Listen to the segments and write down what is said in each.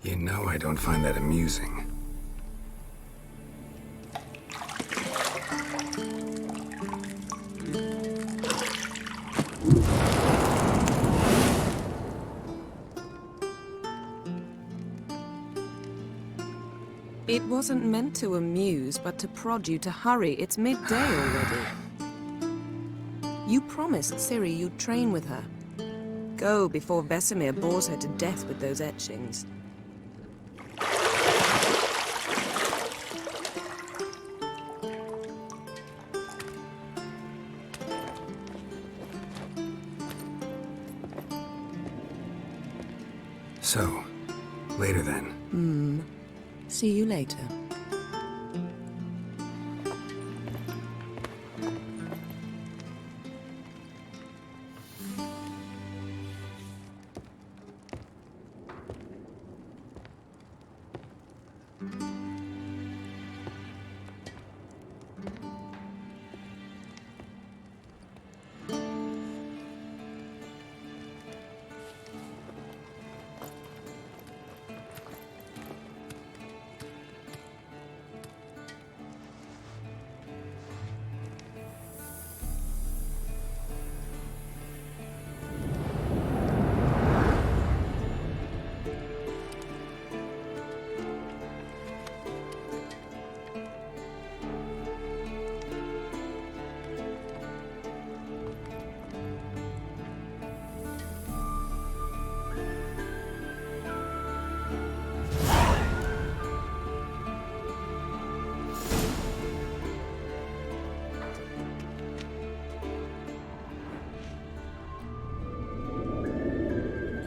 You know I don't find that amusing. It wasn't meant to amuse, but to prod you to hurry. It's midday already. You promised Ciri you'd train with her. Go before Vesemir bores her to death with those etchings. So, later then. See you later.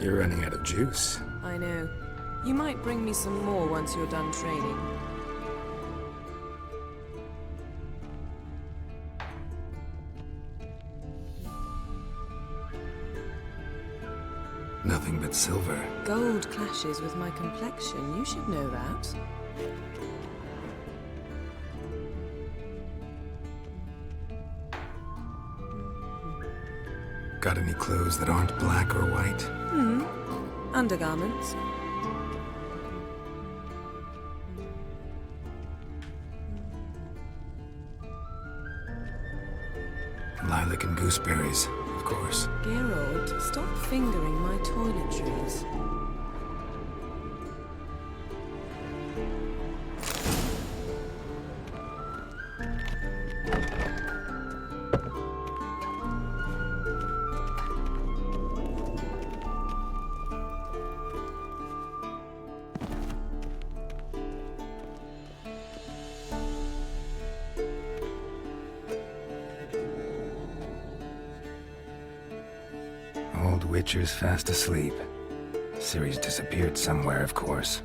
You're running out of juice. I know. You might bring me some more once you're done training. Nothing but silver. Gold clashes with my complexion. You should know that. Got any clothes that aren't black or white? Undergarments. Lilac and gooseberries, of course. Geralt, stop fingering my toiletries. Old Witcher's fast asleep. Ciri's disappeared somewhere, of course.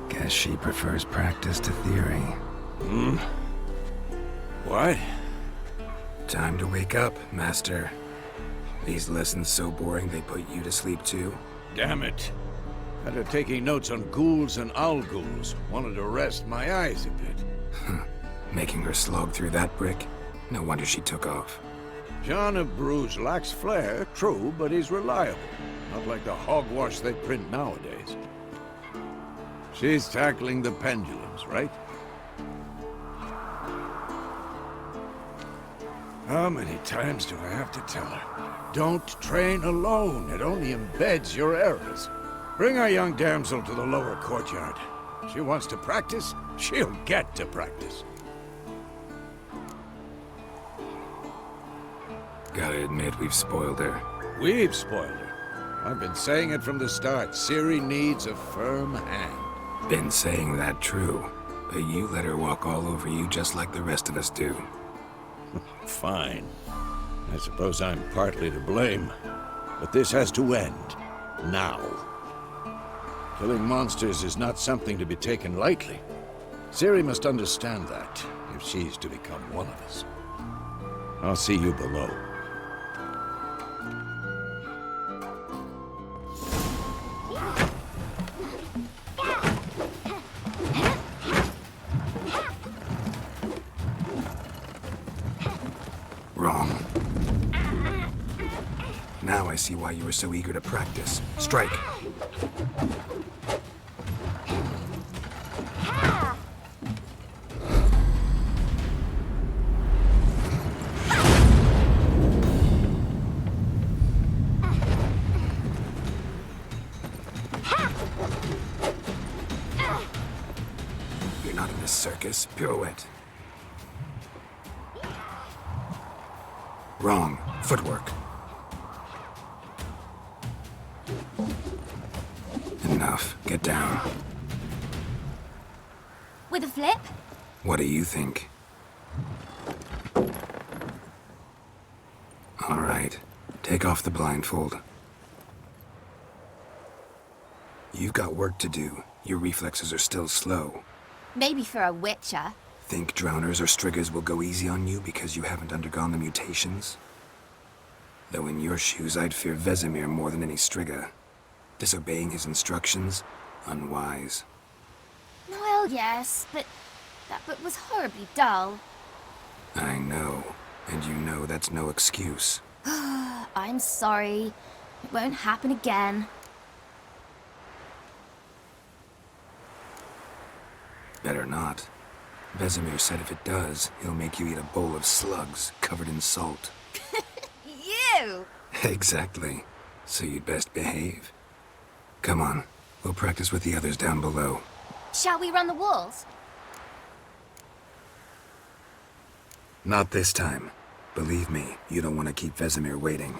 Guess she prefers practice to theory. What? Time to wake up, Master. These lessons so boring they put you to sleep too? Damn it. After taking notes on ghouls and owl ghouls, wanted to rest my eyes a bit. Making her slog through that brick? No wonder she took off. John of Bruges lacks flair, true, but he's reliable. Not like the hogwash they print nowadays. She's tackling the pendulums, right? How many times do I have to tell her? Don't train alone. It only embeds your errors. Bring our young damsel to the lower courtyard. She wants to practice, she'll get to practice. Gotta admit, we've spoiled her. We've spoiled her. I've been saying it from the start. Ciri needs a firm hand. Been saying that true, but you let her walk all over you just like the rest of us do. Fine. I suppose I'm partly to blame. But this has to end. Now. Killing monsters is not something to be taken lightly. Ciri must understand that, if she's to become one of us. I'll see you below. Wrong. Now I see why you were so eager to practice. Strike. You're not in a circus. Pirouette. Wrong. Footwork. Enough. Get down. With a flip? What do you think? All right. Take off the blindfold. You've got work to do. Your reflexes are still slow. Maybe for a witcher. Think drowners or striggers will go easy on you because you haven't undergone the mutations? Though in your shoes, I'd fear Vesemir more than any strigger. Disobeying his instructions? Unwise. Well, yes, but that book was horribly dull. I know. And you know that's no excuse. I'm sorry. It won't happen again. Better not. Vesemir said if it does, he'll make you eat a bowl of slugs covered in salt. You! Exactly. So you'd best behave. Come on. We'll practice with the others down below. Shall we run the walls? Not this time. Believe me, you don't want to keep Vesemir waiting.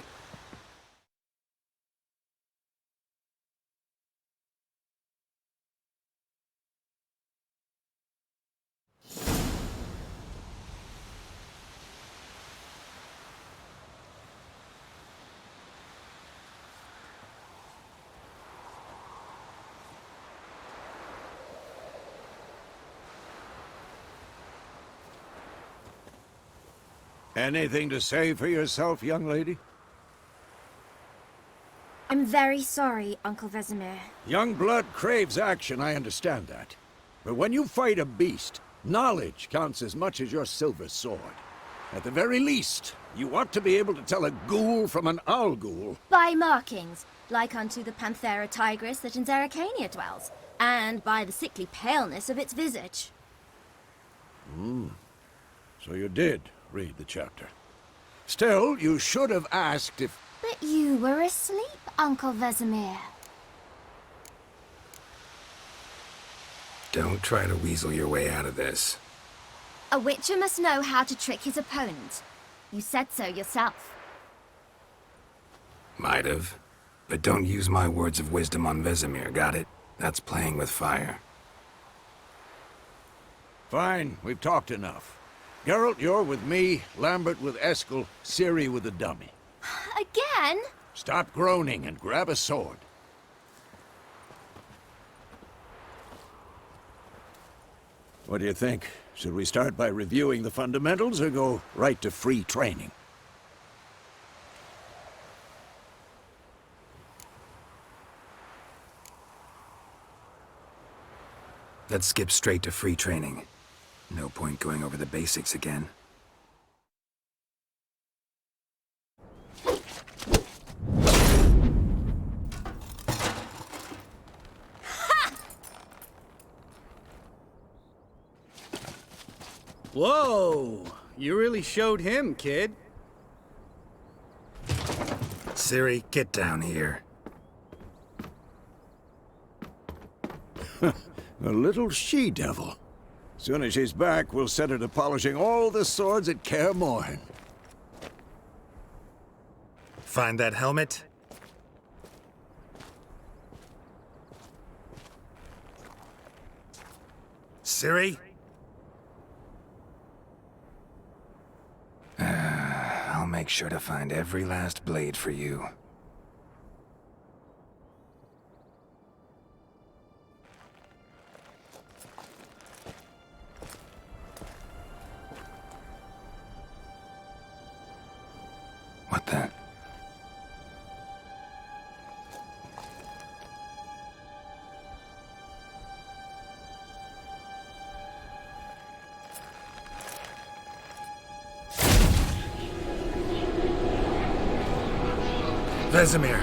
Anything to say for yourself, young lady? I'm very sorry, Uncle Vesemir. Young blood craves action, I understand that. But when you fight a beast, knowledge counts as much as your silver sword. At the very least, you ought to be able to tell a ghoul from an owl ghoul. By markings, like unto the Panthera tigris that in Zerrikania dwells, and by the sickly paleness of its visage. So you did read the chapter. Still, you should have asked if... But you were asleep, Uncle Vesemir. Don't try to weasel your way out of this. A witcher must know how to trick his opponent. You said so yourself. Might have. But don't use my words of wisdom on Vesemir, got it? That's playing with fire. Fine, we've talked enough. Geralt, you're with me, Lambert with Eskel, Ciri with the dummy. Again? Stop groaning and grab a sword. What do you think? Should we start by reviewing the fundamentals or go right to free training? Let's skip straight to free training. No point going over the basics again. Whoa! You really showed him, kid. Ciri, get down here. A little she-devil. Soon as she's back, we'll set her to polishing all the swords at Kaer Morhen. Find that helmet? Ciri? I'll make sure to find every last blade for you. What the? Vesemir!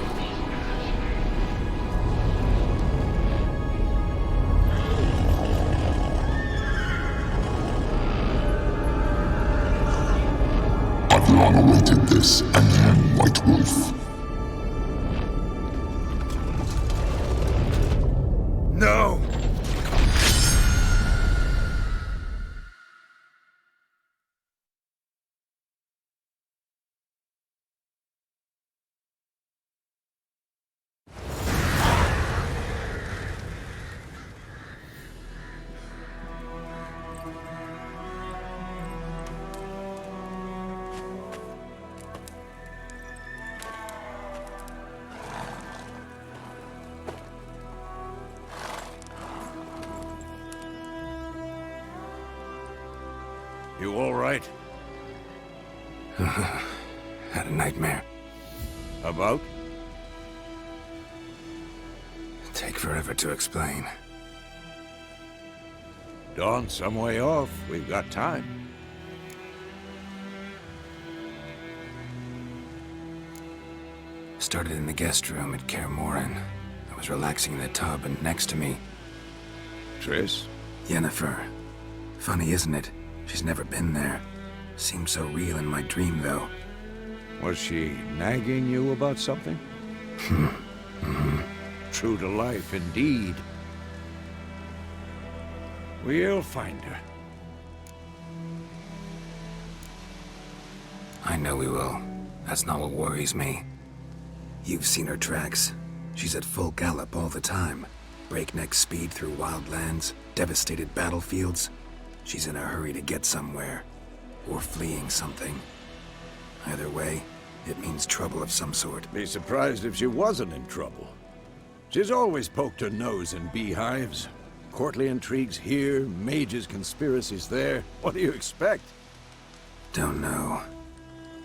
I've long awaited this, and you, White Wolf. No! You all right? Had a nightmare. About? Take forever to explain. Dawn's some way off. We've got time. Started in the guest room at Kaer Morhen. I was relaxing in the tub, and next to me, Triss? Yennefer. Funny, isn't it? She's never been there. Seemed so real in my dream, though. Was she nagging you about something? True to life, indeed. We'll find her. I know we will. That's not what worries me. You've seen her tracks. She's at full gallop all the time. Breakneck speed through wild lands, devastated battlefields. She's in a hurry to get somewhere. Or fleeing something. Either way, it means trouble of some sort. Be surprised if she wasn't in trouble. She's always poked her nose in beehives. Courtly intrigues here, mages' conspiracies there. What do you expect? Don't know.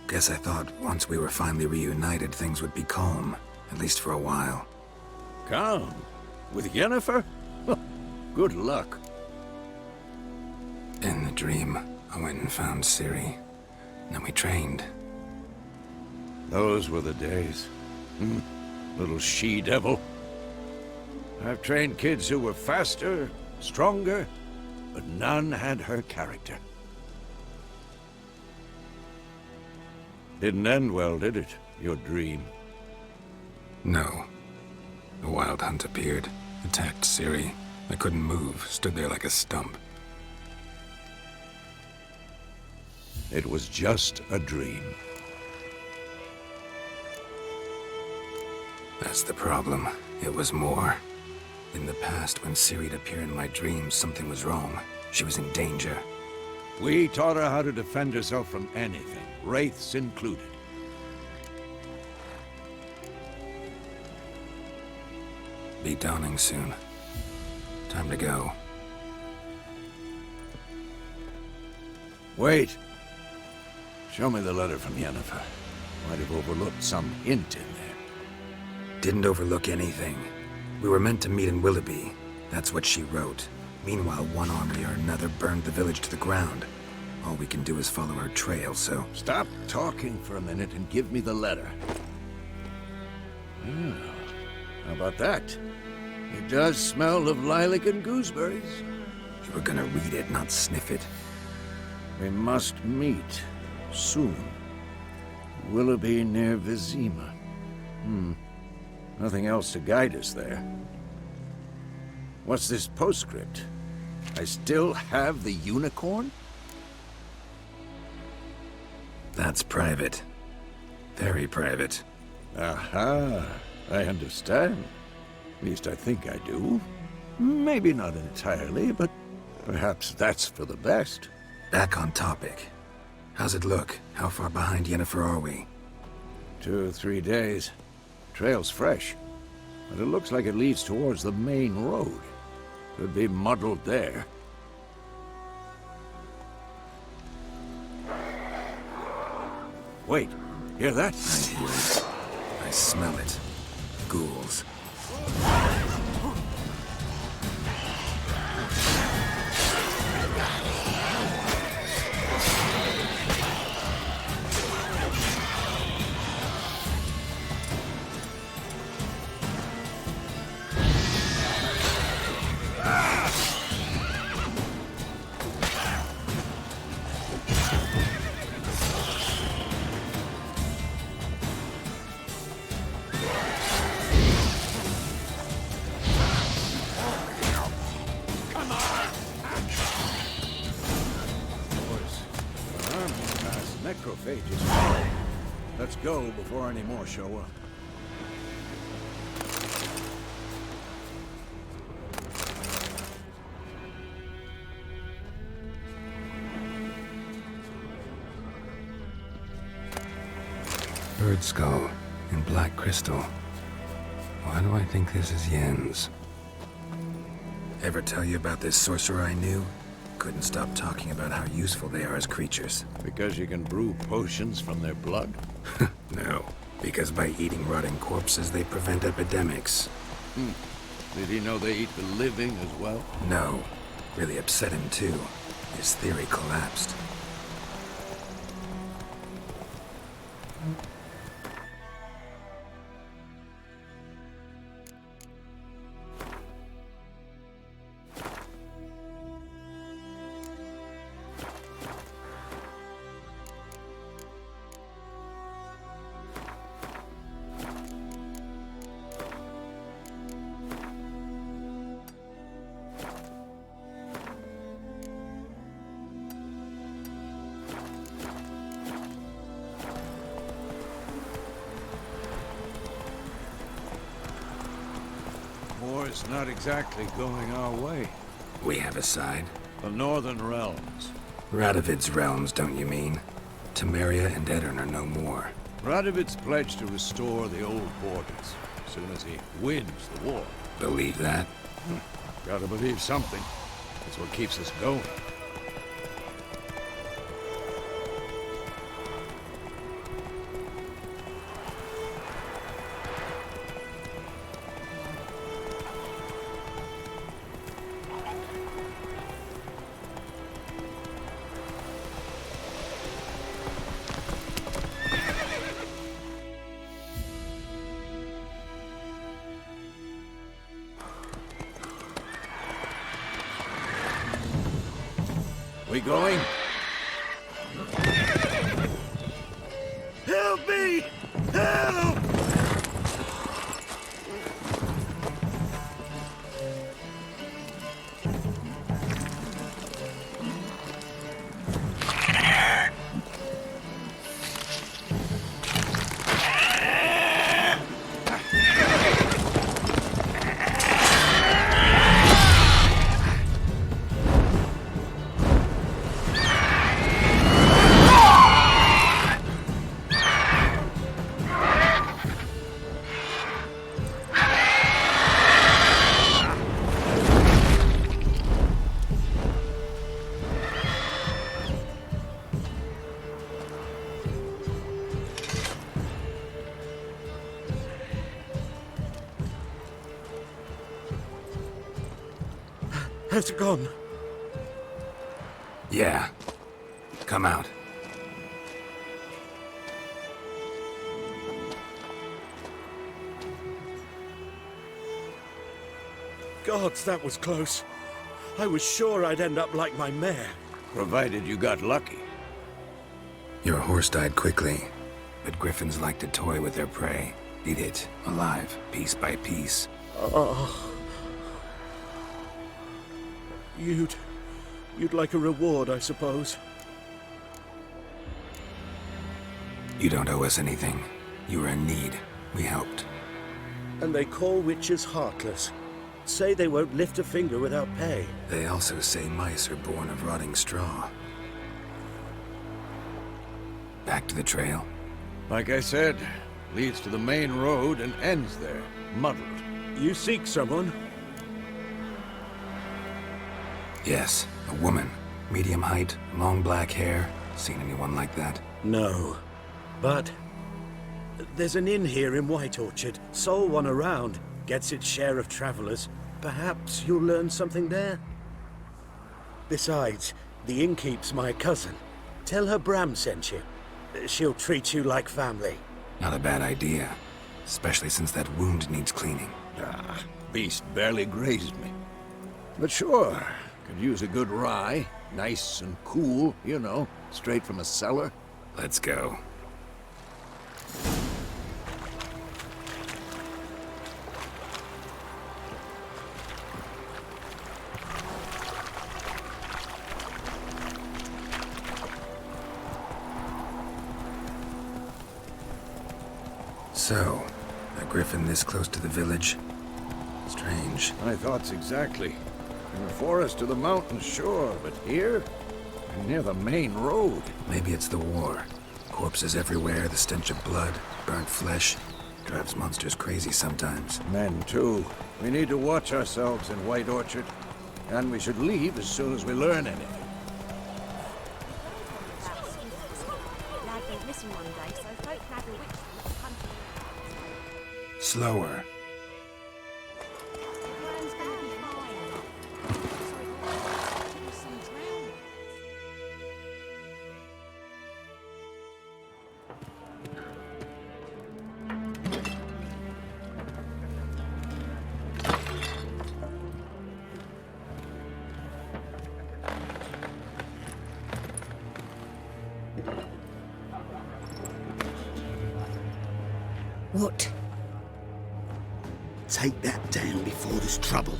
Guess I thought once we were finally reunited, things would be calm, at least for a while. Calm? With Yennefer? Good luck. In the dream, I went and found Ciri. Then we trained. Those were the days. Little she-devil. I've trained kids who were faster, stronger, but none had her character. Didn't end well, did it? Your dream? No. A wild hunt appeared, attacked Ciri. I couldn't move, stood there like a stump. It was just a dream. That's the problem. It was more. In the past, when Ciri'd appear in my dreams, something was wrong. She was in danger. We taught her how to defend herself from anything, wraiths included. Be dawning soon. Time to go. Wait. Show me the letter from Yennefer. Might have overlooked some hint in there. Didn't overlook anything. We were meant to meet in Willoughby. That's what she wrote. Meanwhile, one army or another burned the village to the ground. All we can do is follow her trail, so... Stop talking for a minute and give me the letter. How about that? It does smell of lilac and gooseberries. You were gonna read it, not sniff it. We must meet. Soon. Willoughby near Vizima. Nothing else to guide us there. What's this postscript? I still have the unicorn? That's private. Very private. Aha, I understand. At least I think I do. Maybe not entirely, but perhaps that's for the best. Back on topic. How's it look? How far behind Yennefer are we? 2 or 3 days. Trail's fresh, but it looks like it leads towards the main road. Could be muddled there. Wait, hear that? I hear it. I smell it. Ghouls. Necrophages. Let's go before any more show up. Bird skull in black crystal. Why do I think this is Yen's? Ever tell you about this sorcerer I knew? Couldn't stop talking about how useful they are as creatures. Because you can brew potions from their blood? No, because by eating rotting corpses, they prevent epidemics. Did he know they eat the living as well? No, really upset him too. His theory collapsed. War's not exactly going our way. We have a side. The Northern Realms. Radovid's realms, don't you mean? Temeria and Edirn are no more. Radovid's pledged to restore the old borders as soon as he wins the war. Believe that? Gotta believe something. That's what keeps us going. We going? Help me! Help! How's it gone? Yeah. Come out. Gods, that was close. I was sure I'd end up like my mare. Provided you got lucky. Your horse died quickly, but griffins like to toy with their prey. Eat it, alive, piece by piece. Oh. You'd like a reward, I suppose. You don't owe us anything. You were in need. We helped. And they call witches heartless. Say they won't lift a finger without pay. They also say mice are born of rotting straw. Back to the trail. Like I said, leads to the main road and ends there, muddled. You seek someone? Yes, a woman. Medium height, long black hair. Seen anyone like that? No. But there's an inn here in White Orchard. Sole one around. Gets its share of travelers. Perhaps you'll learn something there? Besides, the innkeep's my cousin. Tell her Bram sent you. She'll treat you like family. Not a bad idea. Especially since that wound needs cleaning. Ah, beast barely grazed me. But sure, could use a good rye. Nice and cool, you know, straight from a cellar. Let's go. So, a griffin this close to the village? Strange. My thoughts exactly. In the forest to the mountains, sure, but here? Near the main road. Maybe it's the war. Corpses everywhere, the stench of blood, burnt flesh. Drives monsters crazy sometimes. Men, too. We need to watch ourselves in White Orchard. And we should leave as soon as we learn anything. Slower. What? Take that down before there's trouble.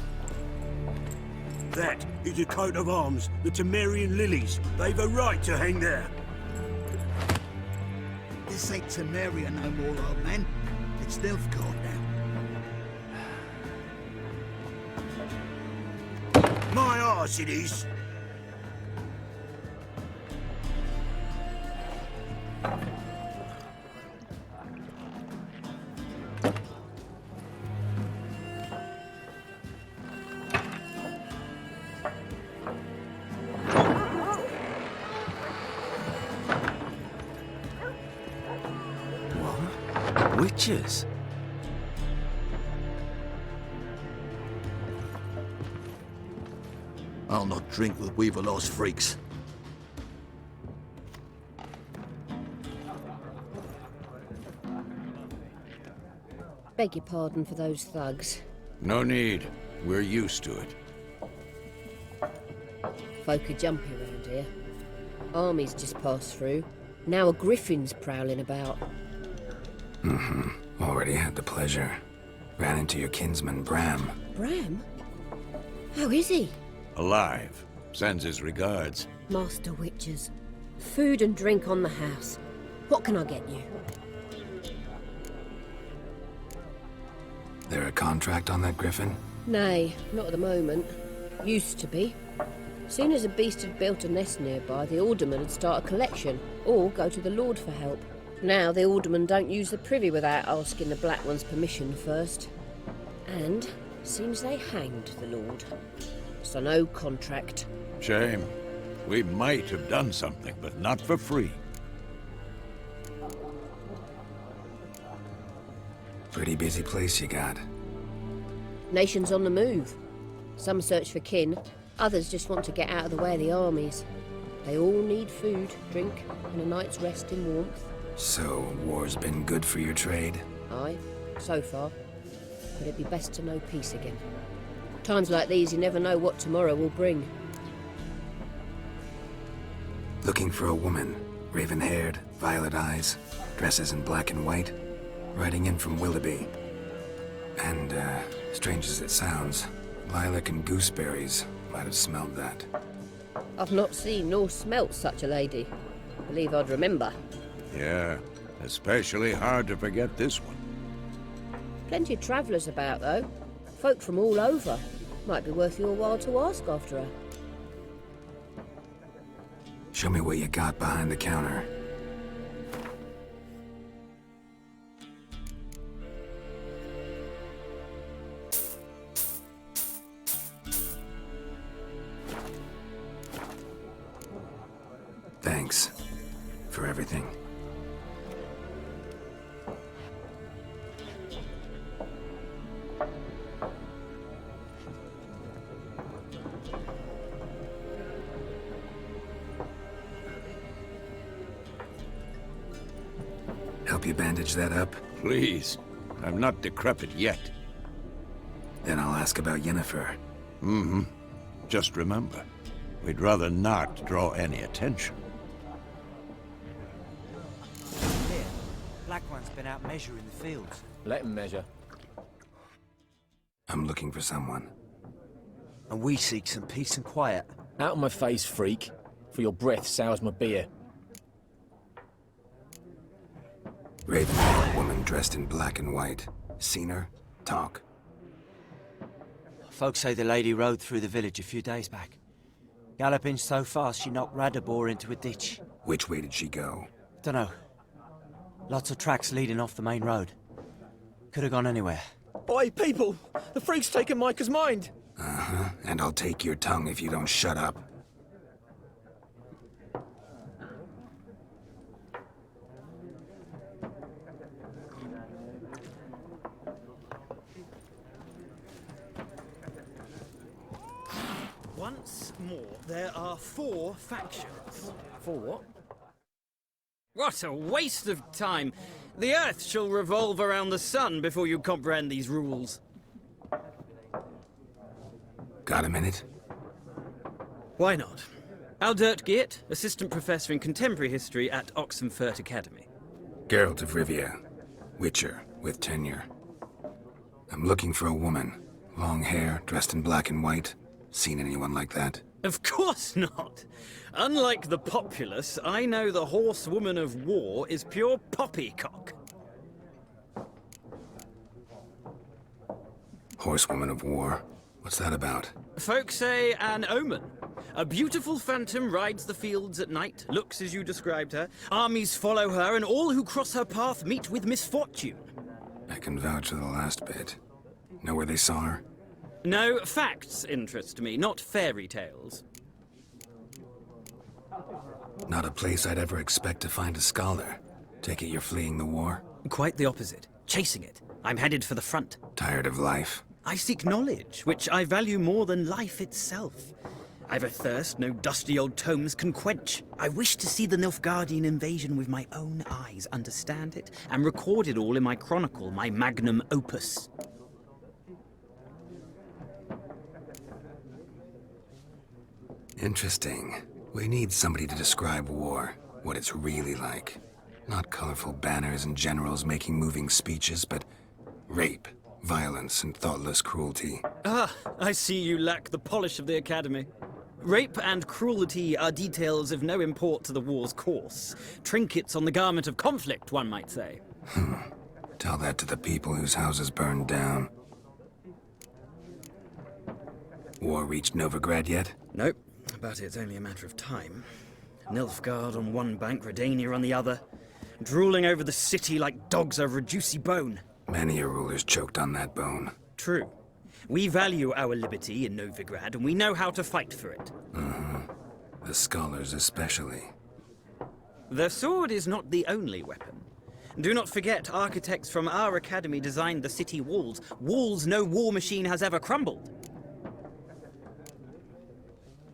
That is a coat of arms, the Temerian lilies. They've a right to hang there. This ain't Temeria no more, old man. It's Nilfgaard now. My arse it is. Witches? I'll not drink with Weaverlaw's freaks. Beg your pardon for those thugs. No need. We're used to it. Folk are jumpy around here. Armies just passed through. Now a griffin's prowling about. Already had the pleasure. Ran into your kinsman, Bram. Bram? How is he? Alive. Sends his regards. Master Witchers. Food and drink on the house. What can I get you? There a contract on that griffin? Nay, not at the moment. Used to be. Soon as a beast had built a nest nearby, the alderman would start a collection, or go to the Lord for help. Now the aldermen don't use the privy without asking the Black One's permission first. And seems they hanged the Lord. So no contract. Shame. We might have done something, but not for free. Pretty busy place you got. Nations on the move. Some search for kin, others just want to get out of the way of the armies. They all need food, drink, and a night's rest in warmth. So, war's been good for your trade? Aye, so far. But it'd be best to know peace again. Times like these, you never know what tomorrow will bring. Looking for a woman. Raven-haired, violet eyes, dresses in black and white. Riding in from Willoughby. And, strange as it sounds, lilac and gooseberries might have smelled that. I've not seen nor smelt such a lady. Believe I'd remember. Yeah, especially hard to forget this one. Plenty of travellers about, though. Folk from all over. Might be worth your while to ask after her. Show me what you got behind the counter. Thanks for everything. Help you bandage that up? Please. I'm not decrepit yet. Then I'll ask about Yennefer. Just remember, we'd rather not draw any attention. Here, Black One's been out measuring the fields. Let him measure. I'm looking for someone. And we seek some peace and quiet. Out of my face, freak. For your breath sours my beer. Raven-haired woman dressed in black and white. Seen her? Talk. Folks say the lady rode through the village a few days back. Galloping so fast she knocked Radabor into a ditch. Which way did she go? Dunno. Lots of tracks leading off the main road. Could have gone anywhere. Oi, people! The freak's taken Micah's mind! Uh-huh. And I'll take your tongue if you don't shut up. Once more, there are 4 factions. For what? What a waste of time! The Earth shall revolve around the sun before you comprehend these rules. Got a minute? Why not? Aldert Geert, Assistant Professor in Contemporary History at Oxenfurt Academy. Geralt of Rivia. Witcher, with tenure. I'm looking for a woman. Long hair, dressed in black and white. Seen anyone like that? Of course not! Unlike the populace, I know the horsewoman of war is pure poppycock. Horsewoman of war? What's that about? Folk say an omen. A beautiful phantom rides the fields at night, looks as you described her. Armies follow her, and all who cross her path meet with misfortune. I can vouch for the last bit. Know where they saw her? No, facts interest me, not fairy tales. Not a place I'd ever expect to find a scholar. Take it you're fleeing the war? Quite the opposite. Chasing it. I'm headed for the front. Tired of life? I seek knowledge, which I value more than life itself. I've a thirst no dusty old tomes can quench. I wish to see the Nilfgaardian invasion with my own eyes, understand it, and record it all in my chronicle, my magnum opus. Interesting. We need somebody to describe war, what it's really like. Not colorful banners and generals making moving speeches, but rape, violence, and thoughtless cruelty. Ah, I see you lack the polish of the Academy. Rape and cruelty are details of no import to the war's course. Trinkets on the garment of conflict, one might say. Tell that to the people whose houses burned down. War reached Novigrad yet? Nope, but it's only a matter of time. Nilfgaard on one bank, Redania on the other, drooling over the city like dogs over a juicy bone. Many a ruler's choked on that bone. True. We value our liberty in Novigrad, and we know how to fight for it. The scholars especially. The sword is not the only weapon. Do not forget, architects from our academy designed the city walls. Walls no war machine has ever crumbled.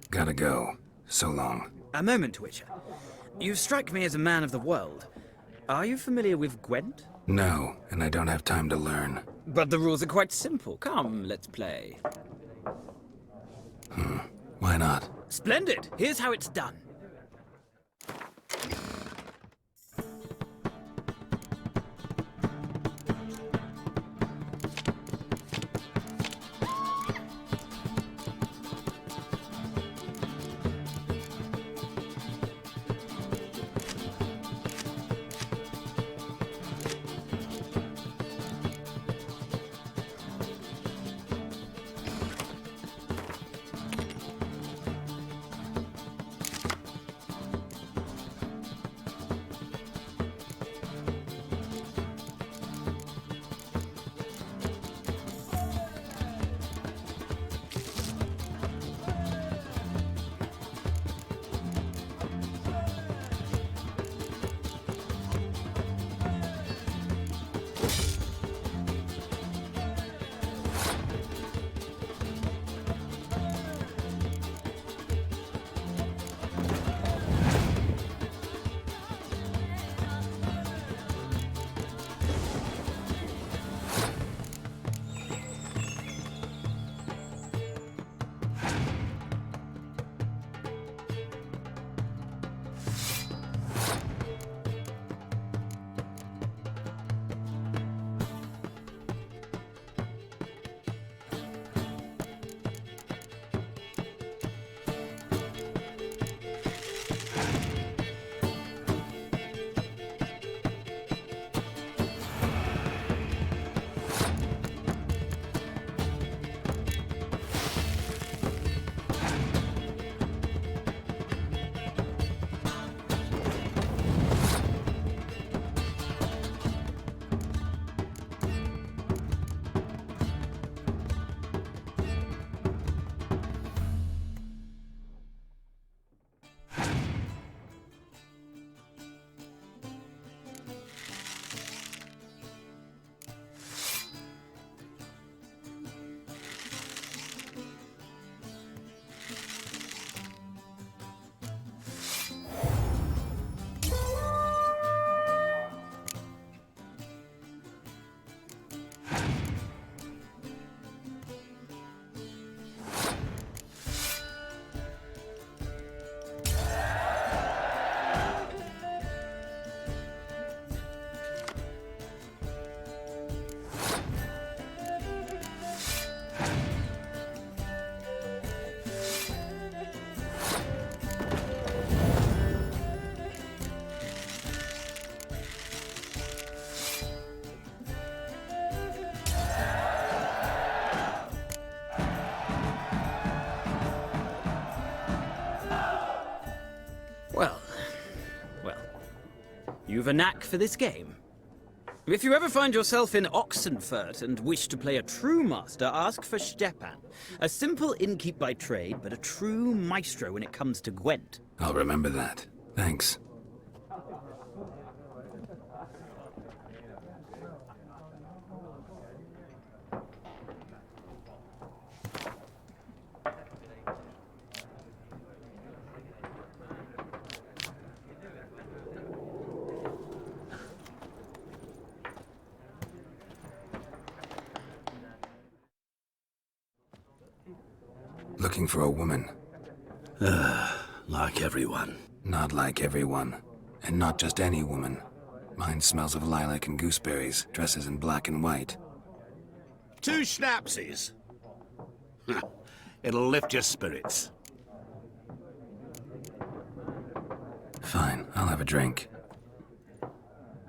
Gotta go. So long. A moment, Witcher. You strike me as a man of the world. Are you familiar with Gwent? No, and I don't have time to learn. But the rules are quite simple. Come, let's play. Why not? Splendid! Here's how it's done. You've a knack for this game. If you ever find yourself in Oxenfurt and wish to play a true master, ask for Stepan. A simple innkeep by trade, but a true maestro when it comes to Gwent. I'll remember that. Thanks. Looking for a woman. Like everyone. Not like everyone. And not just any woman. Mine smells of lilac and gooseberries, dresses in black and white. 2 schnapsies. It'll lift your spirits. Fine, I'll have a drink.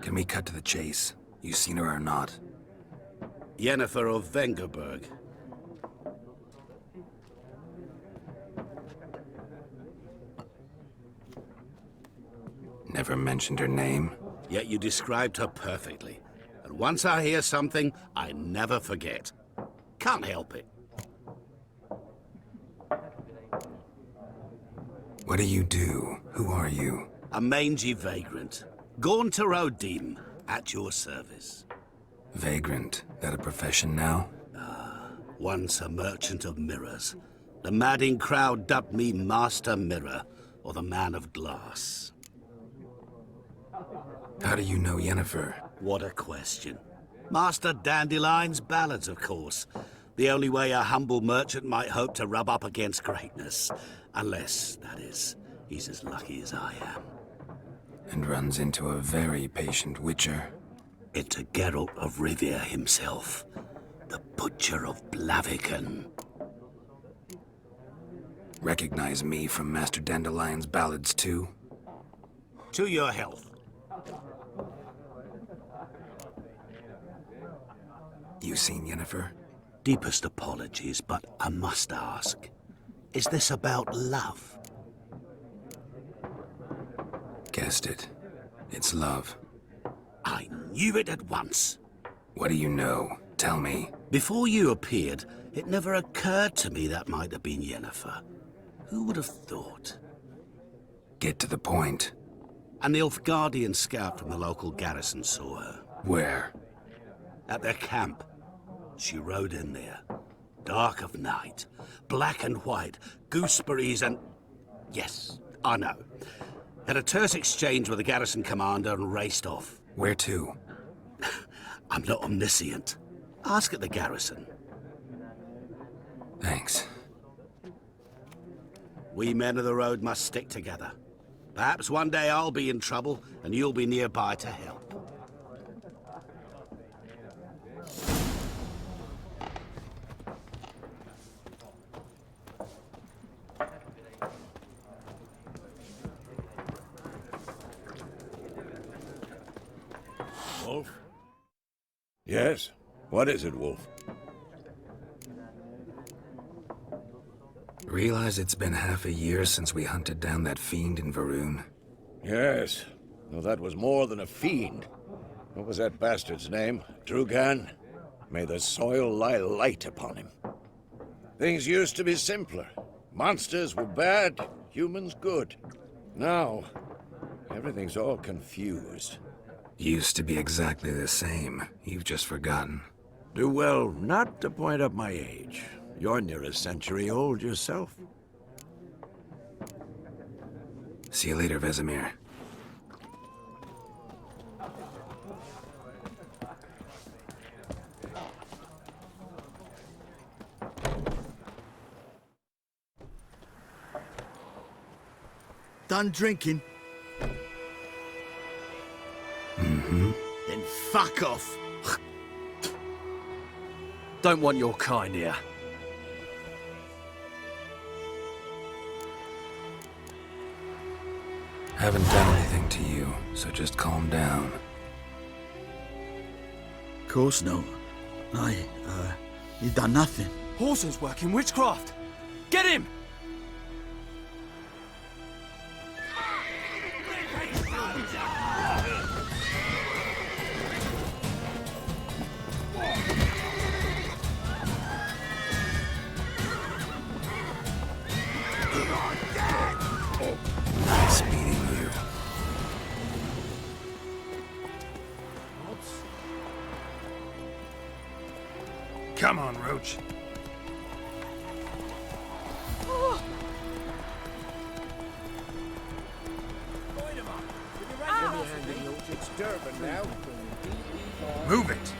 Can we cut to the chase? You seen her or not? Yennefer of Vengerberg. Never mentioned her name? Yet you described her perfectly. And once I hear something, I never forget. Can't help it. What do you do? Who are you? A mangy vagrant. Gaunter O'Dim, at your service. Vagrant. That a profession now? Once a merchant of mirrors. The madding crowd dubbed me Master Mirror, or the Man of Glass. How do you know Yennefer? What a question. Master Dandelion's ballads, of course. The only way a humble merchant might hope to rub up against greatness. Unless, that is, he's as lucky as I am. And runs into a very patient witcher. Into Geralt of Rivia himself. The Butcher of Blaviken. Recognize me from Master Dandelion's ballads too? To your health. You seen Yennefer? Deepest apologies, but I must ask. Is this about love? Guessed it. It's love. I knew it at once. What do you know? Tell me. Before you appeared, it never occurred to me that might have been Yennefer. Who would have thought? Get to the point. An Nilfgaardian scout from the local garrison saw her. Where? At their camp. She rode in there. Dark of night. Black and white. Gooseberries and... Yes, I know. Had a terse exchange with the garrison commander and raced off. Where to? I'm not omniscient. Ask at the garrison. Thanks. We men of the road must stick together. Perhaps one day I'll be in trouble and you'll be nearby to help. Wolf? Yes? What is it, Wolf? Realize it's been half a year since we hunted down that fiend in Varun? Yes. Though that was more than a fiend. What was that bastard's name? Drugan? May the soil lie light upon him. Things used to be simpler. Monsters were bad, humans good. Now, everything's all confused. Used to be exactly the same. You've just forgotten. Do well not to point up my age. You're near a century old yourself. See you later, Vesemir. Done drinking? Mm-hmm. Then fuck off. Don't want your kind here. Haven't done anything to you, so just calm down. Course no. You done nothing. Horses working witchcraft. Get him! Nice meeting you. Come on, Roach. It's Durban now. Move it!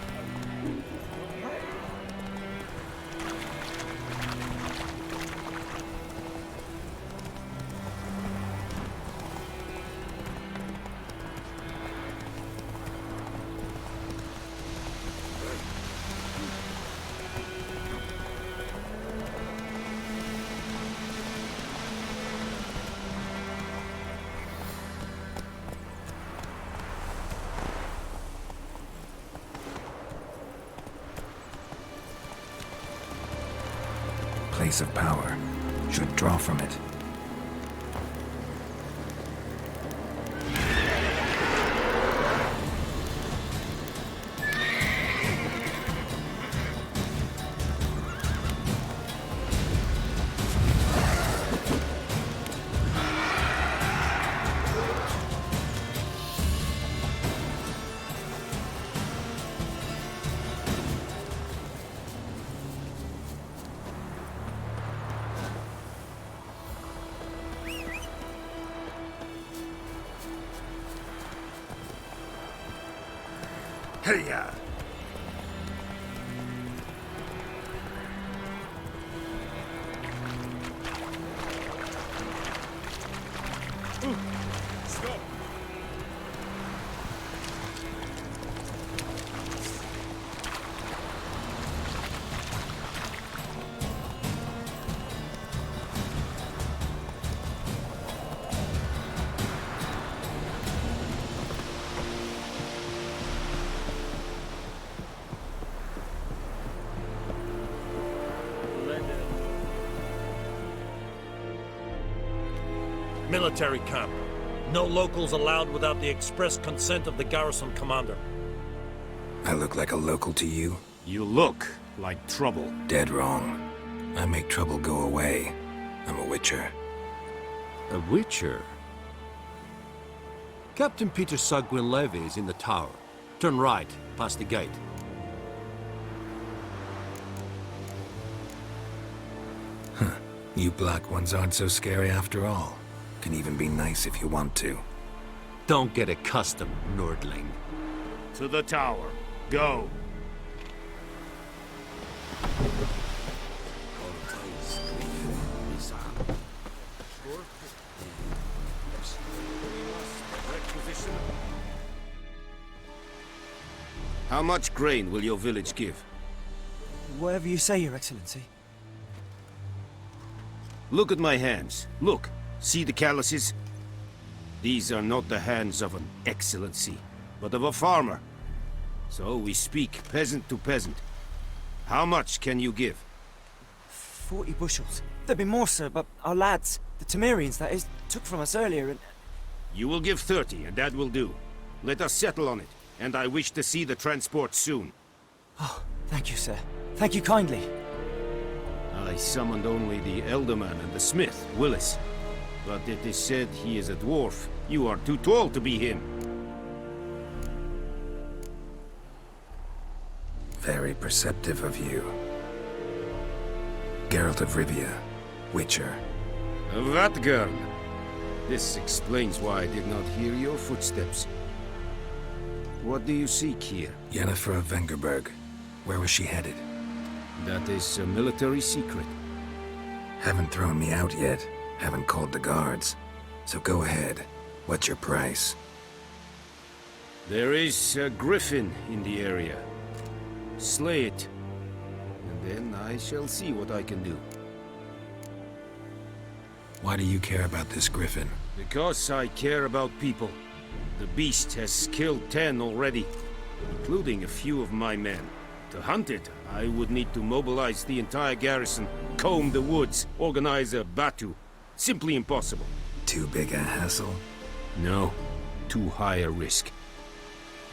place of power. Should draw from it. Hey-ya! Stop! Military camp. No locals allowed without the express consent of the garrison commander. I look like a local to you? You look like trouble. Dead wrong. I make trouble go away. I'm a witcher. A witcher? Captain Peter Sagwin Levy is in the tower. Turn right, past the gate. Huh. You black ones aren't so scary after all. Can even be nice if you want to. Don't get accustomed, Nordling. To the tower. Go. How much grain will your village give? Whatever you say, Your Excellency. Look at my hands. Look. See the calluses? These are not the hands of an excellency, but of a farmer. So we speak peasant to peasant. How much can you give? 40 bushels. There'd be more, sir, but our lads, the Temerians, that is, took from us earlier and... You will give 30, and that will do. Let us settle on it, and I wish to see the transport soon. Oh, thank you, sir. Thank you kindly. I summoned only the Elderman and the smith, Willis. But it is said he is a dwarf. You are too tall to be him. Very perceptive of you. Geralt of Rivia, Witcher. Vatgern! This explains why I did not hear your footsteps. What do you seek here? Yennefer of Vengerberg. Where was she headed? That is a military secret. Haven't thrown me out yet. Haven't called the guards. So go ahead. What's your price? There is a griffin in the area. Slay it. And then I shall see what I can do. Why do you care about this griffin? Because I care about people. The beast has killed 10 already, including a few of my men. To hunt it, I would need to mobilize the entire garrison, comb the woods, organize a batu. Simply impossible. Too big a hassle? No, too high a risk.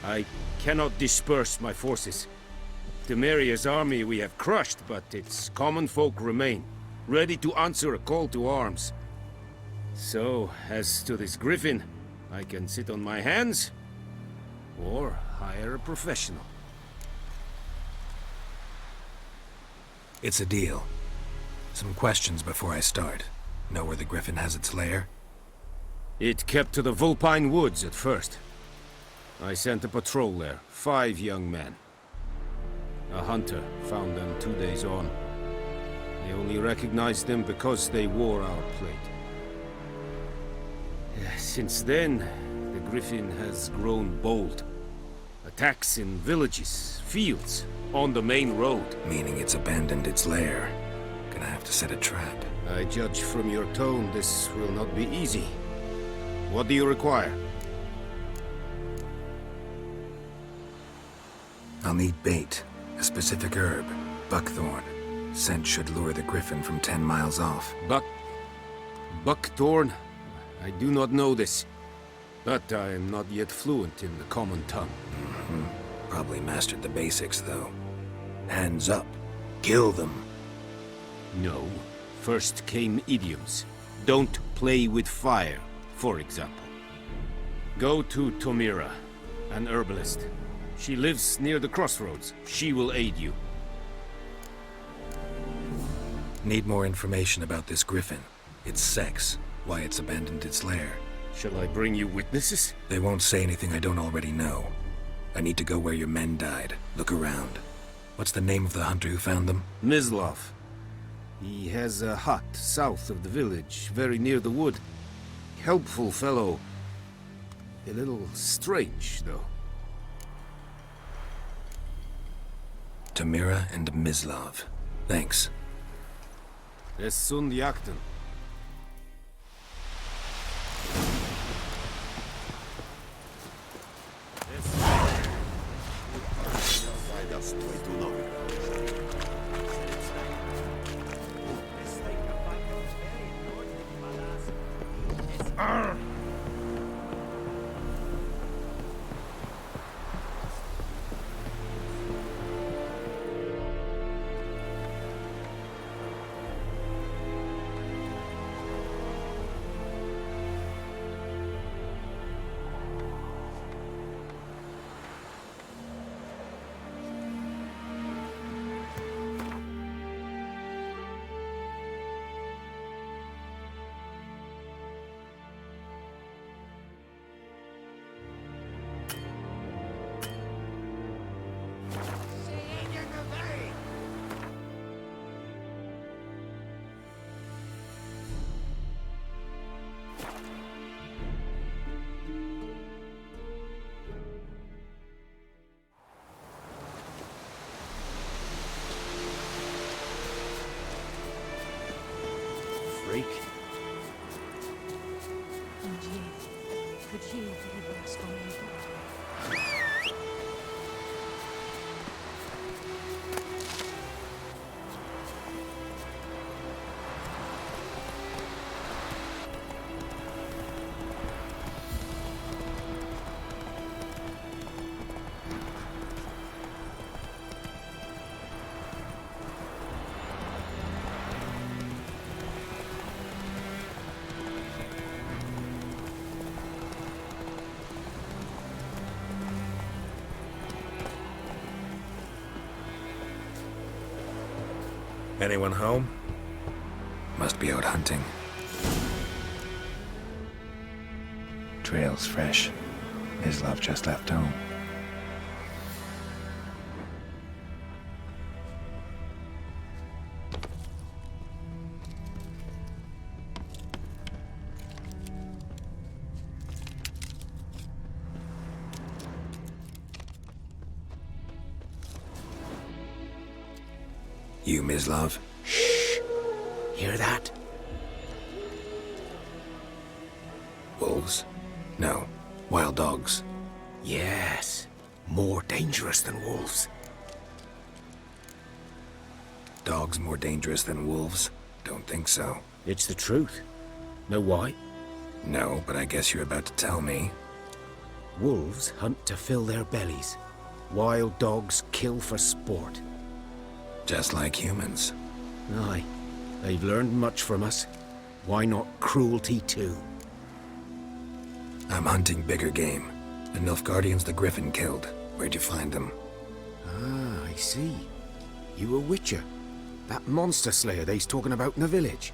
I cannot disperse my forces. Temeria's army we have crushed, but its common folk remain, ready to answer a call to arms. So, as to this griffin, I can sit on my hands, or hire a professional. It's a deal. Some questions before I start. Know where the griffin has its lair? It kept to the Vulpine Woods at first. I sent a patrol there, 5 young men. A hunter found them 2 days on. They only recognized them because they wore our plate. Since then, the griffin has grown bold. Attacks in villages, fields, on the main road. Meaning it's abandoned its lair. Gonna have to set a trap. I judge from your tone this will not be easy. What do you require? I'll need bait, a specific herb, buckthorn. Scent should lure the griffin from 10 miles off. Buckthorn? I do not know this, but I am not yet fluent in the common tongue. Probably mastered the basics, though. Hands up. Kill them. No. First came idioms. Don't play with fire, for example. Go to Tomira, an herbalist. She lives near the crossroads. She will aid you. Need more information about this griffin. Its sex, why it's abandoned its lair. Shall I bring you witnesses? They won't say anything I don't already know. I need to go where your men died. Look around. What's the name of the hunter who found them? Mislav. He has a hut south of the village, very near the wood. Helpful fellow. A little strange, though. Tomira and Mislav. Thanks. Es sunt jakten. Freak. And you, could you deliver us from evil? Anyone home? Must be out hunting. Trail's fresh. Mislav just left home. You, Mislav? Shh! Hear that? Wolves? No. Wild dogs. Yes. More dangerous than wolves. Dogs more dangerous than wolves? Don't think so. It's the truth. Know why? No, but I guess you're about to tell me. Wolves hunt to fill their bellies. Wild dogs kill for sport. Just like humans. Aye. They've learned much from us. Why not cruelty too? I'm hunting bigger game. The Nilfgaardians the Griffin killed. Where'd you find them? Ah, I see. You a witcher. That monster slayer they's talking about in the village.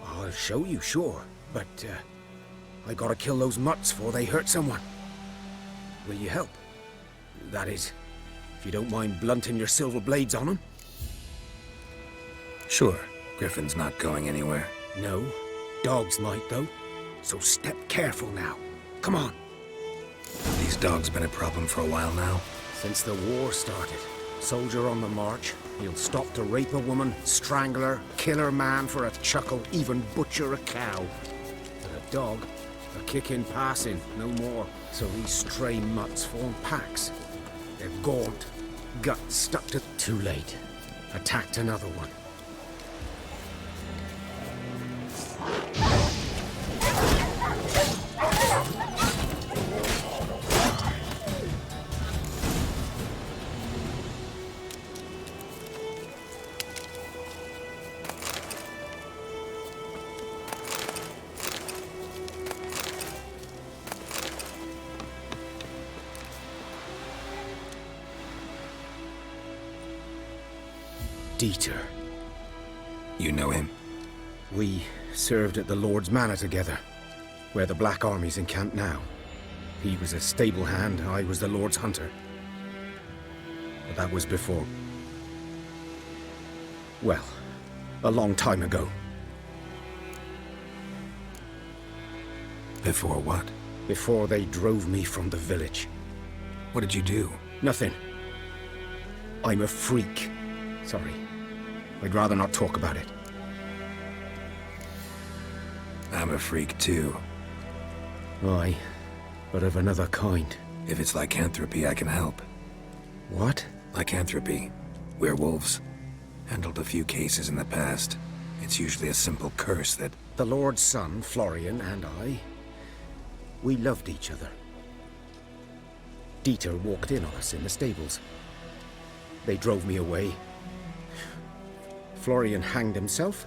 I'll show you, sure. But, I gotta kill those mutts before they hurt someone. Will you help? That is, if you don't mind blunting your silver blades on them. Sure. Griffin's not going anywhere. No. Dogs might, though. So step careful now. Come on. These dogs been a problem for a while now? Since the war started. Soldier on the march. He'll stop to rape a woman, strangle her, kill her man for a chuckle, even butcher a cow. But a dog, a kick in passing, no more. So these stray mutts form packs. They're gaunt. Gut stuck to... Too late. Attacked another one. Dieter. You know him? We served at the Lord's Manor together, where the Black Army's encamped now. He was a stable hand, I was the Lord's hunter. But that was before... well, a long time ago. Before what? Before they drove me from the village. What did you do? Nothing. I'm a freak. Sorry. I'd rather not talk about it. I'm a freak too. Aye, but of another kind. If it's lycanthropy, I can help. What? Lycanthropy. Werewolves. Handled a few cases in the past. It's usually a simple curse that... The Lord's son, Florian, and I... we loved each other. Dieter walked in on us in the stables. They drove me away. Florian hanged himself.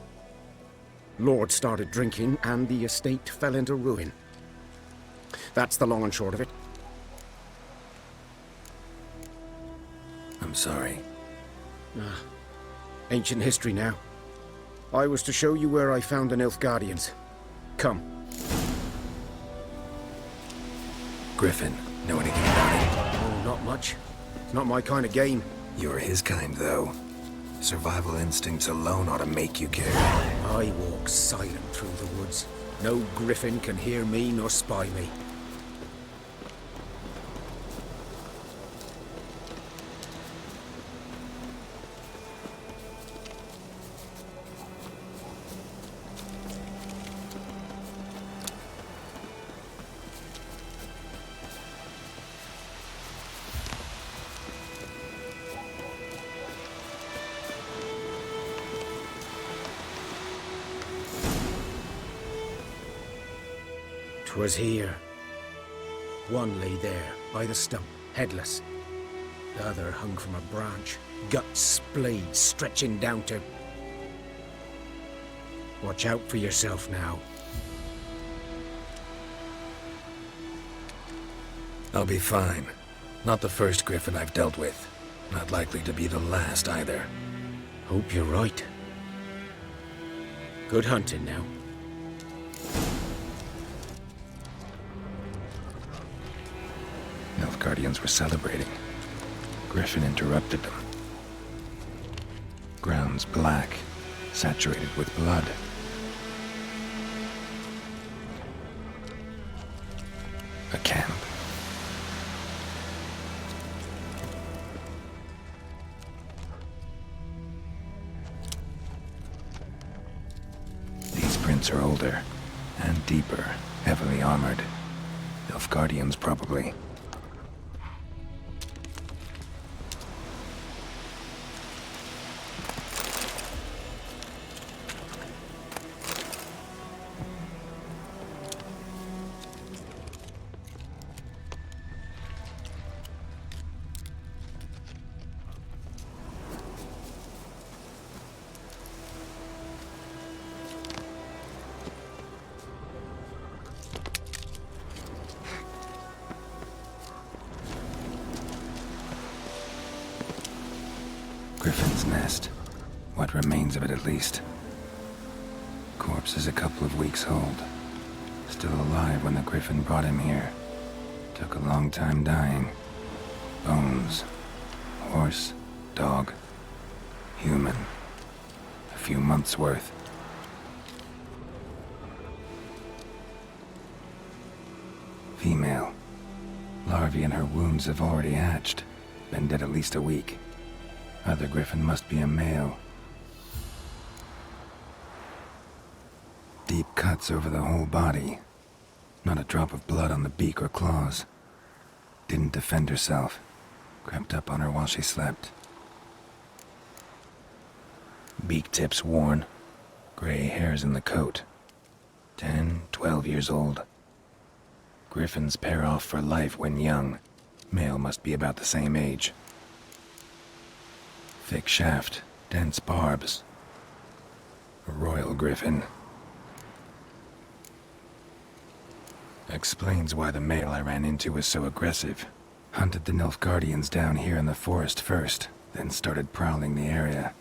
Lord started drinking, and the estate fell into ruin. That's the long and short of it. I'm sorry. Ancient history now. I was to show you where I found the Nilfgaardians. Come. Griffin, know anything about it? Oh, not much. It's not my kind of game. You're his kind, though. Survival instincts alone ought to make you care. I walk silent through the woods. No griffin can hear me nor spy me. Was here. One lay there, by the stump, headless. The other hung from a branch, guts splayed, stretching down to... Watch out for yourself now. I'll be fine. Not the first griffin I've dealt with. Not likely to be the last, either. Hope you're right. Good hunting now. Nilfgaardians were celebrating. Griffin interrupted them. Ground's black, saturated with blood. A camp. These prints are older and deeper, heavily armored. Nilfgaardians, probably. Griffin's nest. What remains of it, at least. Corpse is a couple of weeks old. Still alive when the Griffin brought him here. Took a long time dying. Bones. Horse. Dog. Human. A few months' worth. Female. Larvae in her wounds have already hatched. Been dead at least a week. Other Griffin must be a male. Deep cuts over the whole body. Not a drop of blood on the beak or claws. Didn't defend herself. Crept up on her while she slept. Beak tips worn. Gray hairs in the coat. 10, 12 years old. Griffins pair off for life when young. Male must be about the same age. Thick shaft, dense barbs. A royal griffin. Explains why the male I ran into was so aggressive. Hunted the Nilfgaardians down here in the forest first, then started prowling the area.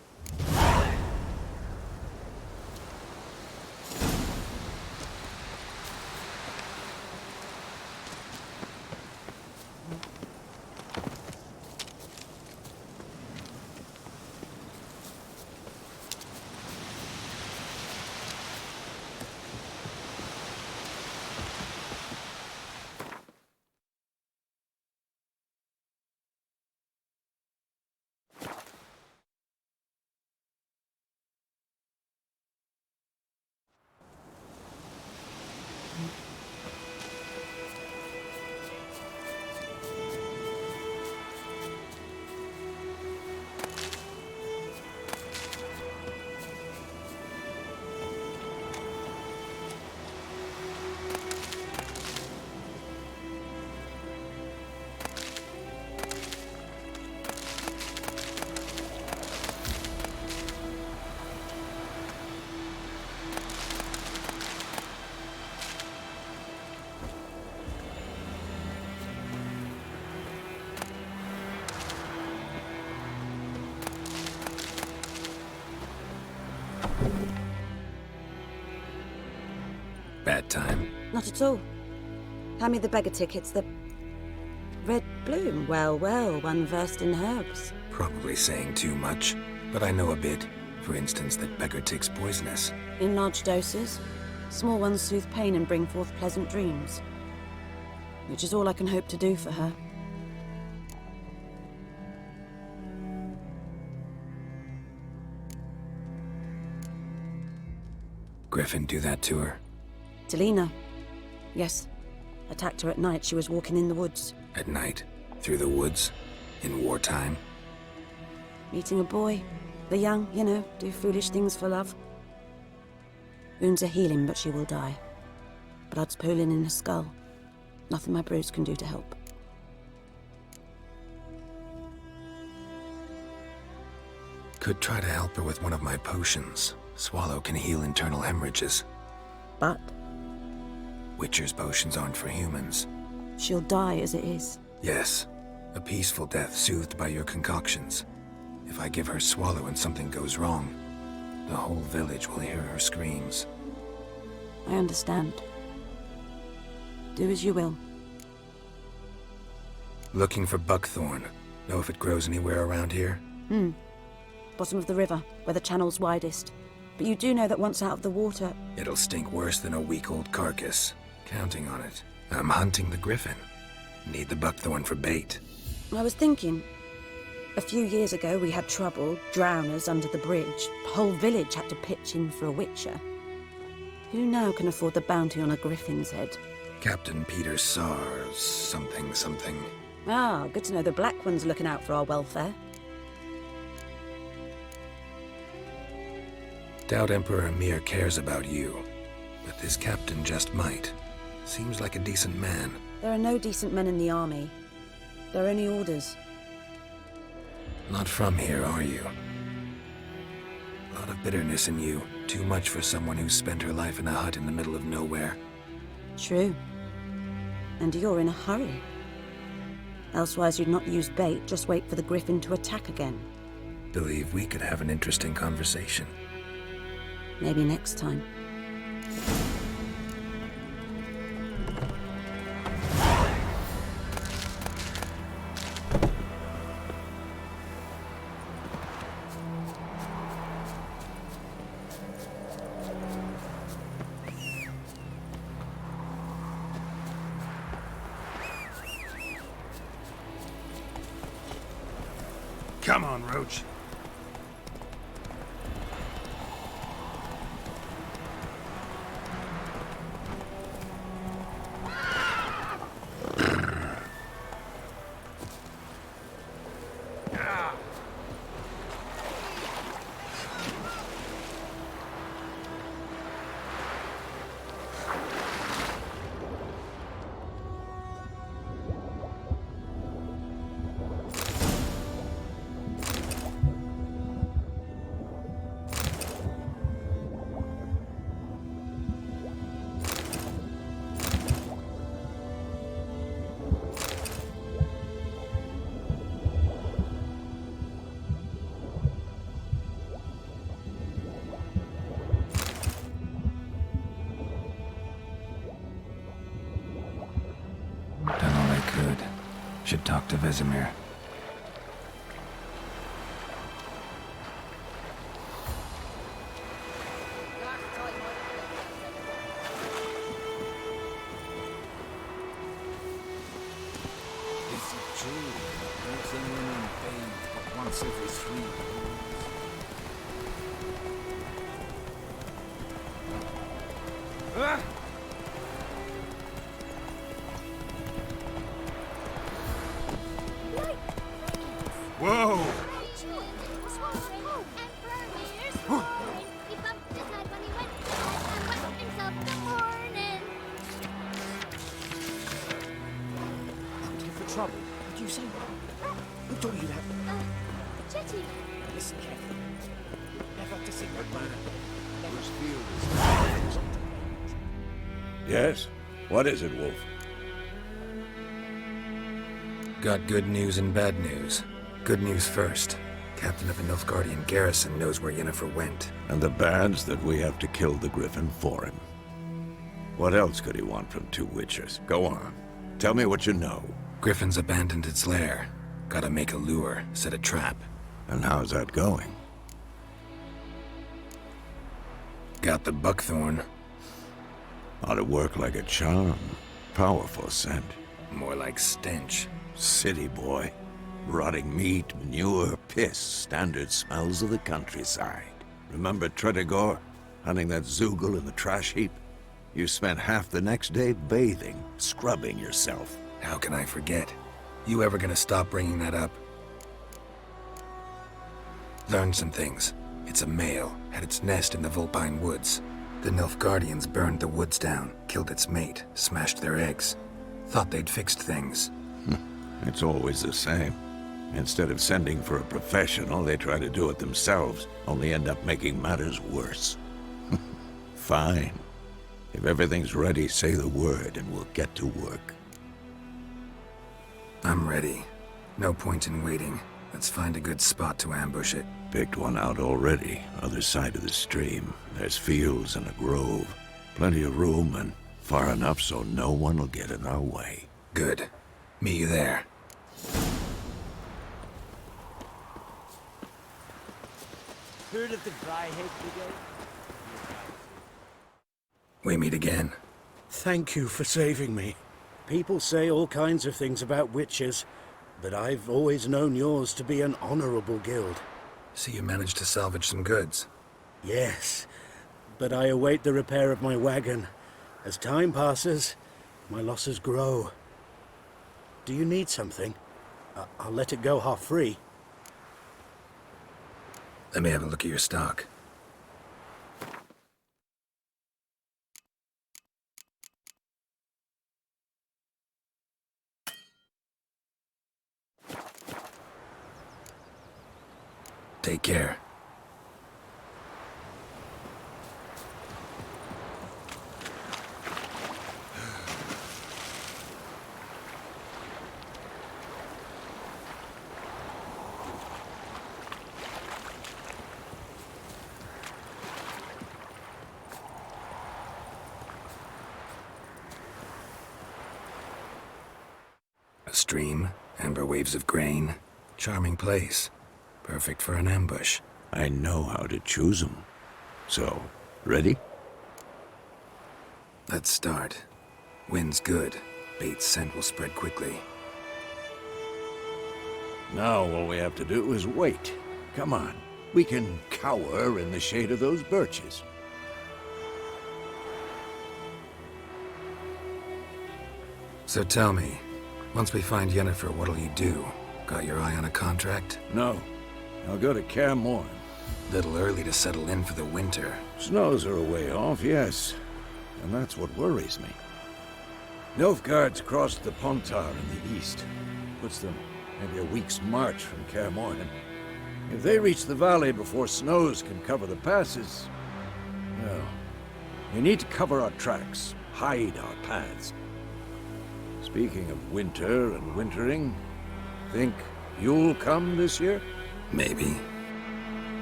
Bad time. Not at all. Hand me the beggar tickets, the red bloom. Well, well, one versed in herbs. Probably saying too much, but I know a bit. For instance, that beggar tick's poisonous. In large doses. Small ones soothe pain and bring forth pleasant dreams. Which is all I can hope to do for her. Griffin do that to her? Delina. Yes. Attacked her at night. She was walking in the woods. At night? Through the woods? In wartime? Meeting a boy. The young, you know, do foolish things for love. Wounds are healing, but she will die. Blood's pooling in her skull. Nothing my brews can do to help. Could try to help her with one of my potions. Swallow can heal internal hemorrhages. But? Witcher's potions aren't for humans. She'll die as it is. Yes. A peaceful death soothed by your concoctions. If I give her Swallow and something goes wrong, the whole village will hear her screams. I understand. Do as you will. Looking for buckthorn. Know if it grows anywhere around here? Bottom of the river, where the channel's widest. But you do know that once out of the water... It'll stink worse than a week-old carcass. Counting on it. I'm hunting the griffin. Need the buckthorn for bait. I was thinking... A few years ago we had trouble, drowners under the bridge. The whole village had to pitch in for a witcher. Who now can afford the bounty on a griffin's head? Captain Peter Sars... something. Ah, good to know the Black One's looking out for our welfare. Doubt Emperor Emir cares about you. But this captain just might. Seems like a decent man. There are no decent men in the army. They're only orders. Not from here, are you? A lot of bitterness in you. Too much for someone who's spent her life in a hut in the middle of nowhere. True. And you're in a hurry. Elsewise you'd not use bait, just wait for the griffin to attack again. Believe we could have an interesting conversation. Maybe next time. Come on, Roach. Should talk to Vesemir. Is it true? Nothing women bathe but once every 3 years. Whoa! For trouble? Did you say? Who told you that? Jetty. Listen carefully. Never to signal murder. Whose field is that? Yes? What is it, Wolf? Got good news and bad news. Good news first. Captain of the Nilfgaardian garrison knows where Yennefer went. And the bad's that we have to kill the Griffin for him. What else could he want from 2 Witchers? Go on. Tell me what you know. Griffin's abandoned its lair. Gotta make a lure, set a trap. And how's that going? Got the buckthorn. Ought to work like a charm. Powerful scent. More like stench. City boy. Rotting meat, manure, piss. Standard smells of the countryside. Remember Tretogor? Hunting that Zoogle in the trash heap? You spent half the next day bathing, scrubbing yourself. How can I forget? You ever gonna stop bringing that up? Learned some things. It's a male, had its nest in the Vulpine Woods. The Nilfgaardians burned the woods down, killed its mate, smashed their eggs. Thought they'd fixed things. It's always the same. Instead of sending for a professional, they try to do it themselves, only end up making matters worse. Fine. If everything's ready, say the word and we'll get to work. I'm ready. No point in waiting. Let's find a good spot to ambush it. Picked one out already, other side of the stream. There's fields and a grove. Plenty of room and far enough so no one will get in our way. Good. Meet you there. Heard of the Dryhead Brigade? We meet again. Thank you for saving me. People say all kinds of things about witches, but I've always known yours to be an honorable guild. See, you managed to salvage some goods. Yes, but I await the repair of my wagon. As time passes, my losses grow. Do you need something? I'll let it go half-free. Let me have a look at your stock. Take care. A stream, amber waves of grain. Charming place. Perfect for an ambush. I know how to choose them. So, ready? Let's start. Wind's good. Bait's scent will spread quickly. Now all we have to do is wait. Come on. We can cower in the shade of those birches. So tell me, once we find Yennefer, what'll you do? Got your eye on a contract? No. I'll go to Kaer Morhen. Little early to settle in for the winter. Snows are a way off, yes. And that's what worries me. Nilfgaard's crossed the Pontar in the east. Puts them maybe a week's march from Kaer Morhen. If they reach the valley before snows can cover the passes, well, we need to cover our tracks, hide our paths. Speaking of winter and wintering, think you'll come this year? Maybe.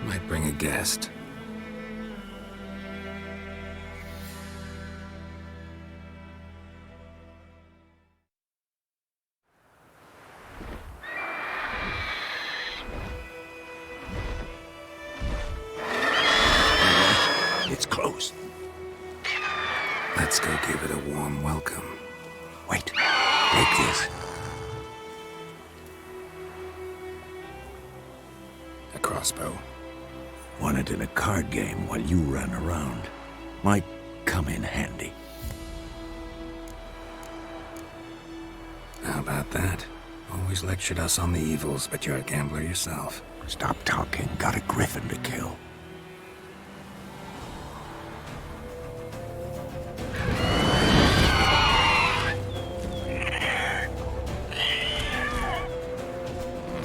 Might bring a guest. knows. Let's go give it a warm welcome. Wait. Take this. A crossbow. Won it in a card game while you ran around. Might come in handy. How about that? Always lectured us on the evils, but you're a gambler yourself. Stop talking. Got a griffin to kill.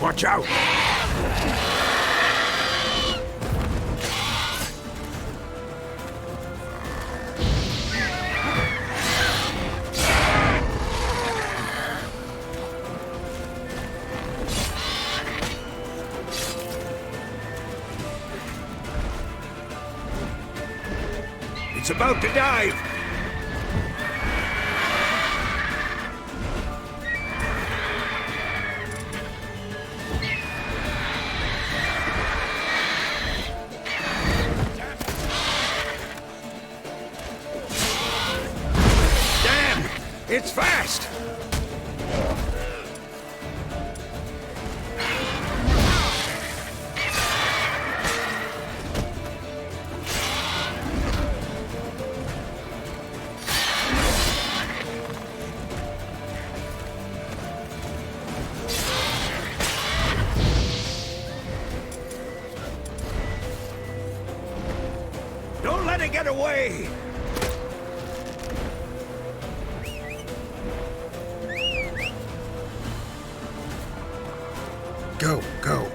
Watch out! It's about to dive! Damn! It's fast! Don't let it get away! Go, go.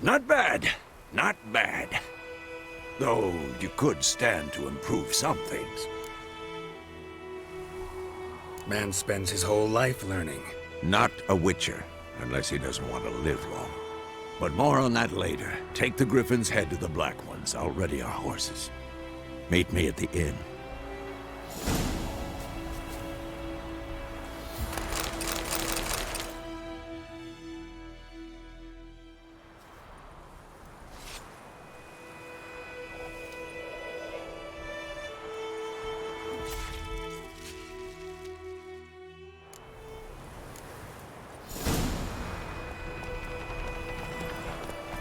Not bad. Not bad. Though you could stand to improve some things. Man spends his whole life learning. Not a witcher, unless he doesn't want to live long. But more on that later. Take the Griffin's head to the Black Ones. I'll ready our horses. Meet me at the inn.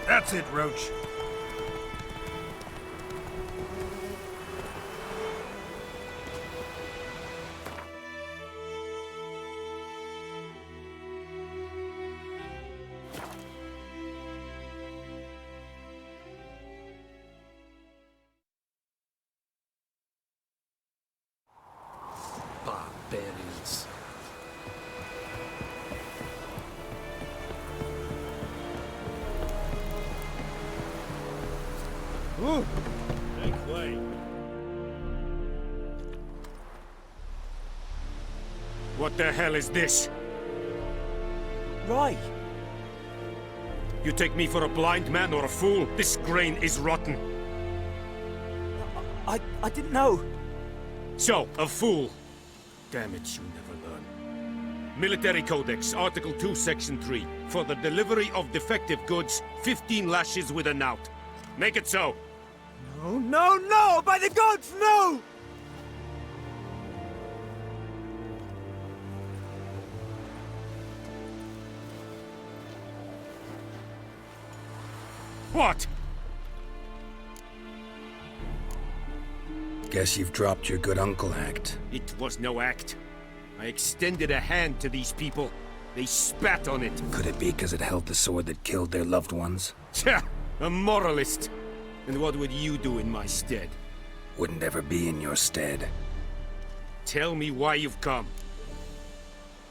That's it, Roach. Barbarians. Make way. What the hell is this? Right. You take me for a blind man or a fool? This grain is rotten. I didn't know. So, a fool. Damn it, you never learn. Military Codex, Article 2, Section 3. For the delivery of defective goods, 15 lashes with a knout. Make it so. No, no, no! By the gods, no! What? Guess you've dropped your good uncle act. It was no act. I extended a hand to these people. They spat on it. Could it be because it held the sword that killed their loved ones? Tja, a moralist. And what would you do in my stead? Wouldn't ever be in your stead. Tell me why you've come.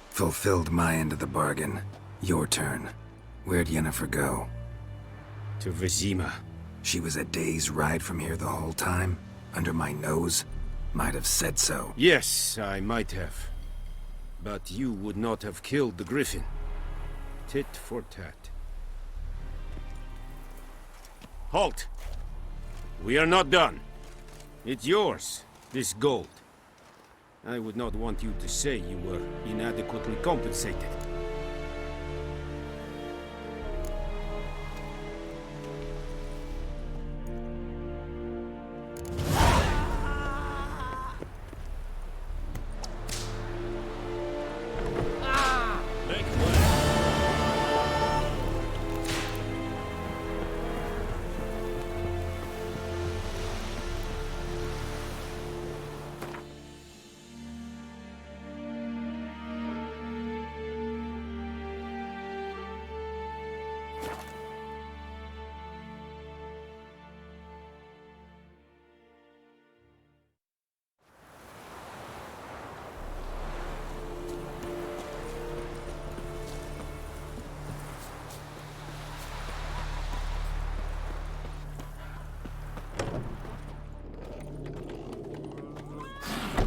Fulfilled my end of the bargain. Your turn. Where'd Yennefer go? To Vizima. She was a day's ride from here the whole time? Under my nose? Might have said so. Yes, I might have. But you would not have killed the Griffin. Tit for tat. Halt! We are not done. It's yours, this gold. I would not want you to say you were inadequately compensated.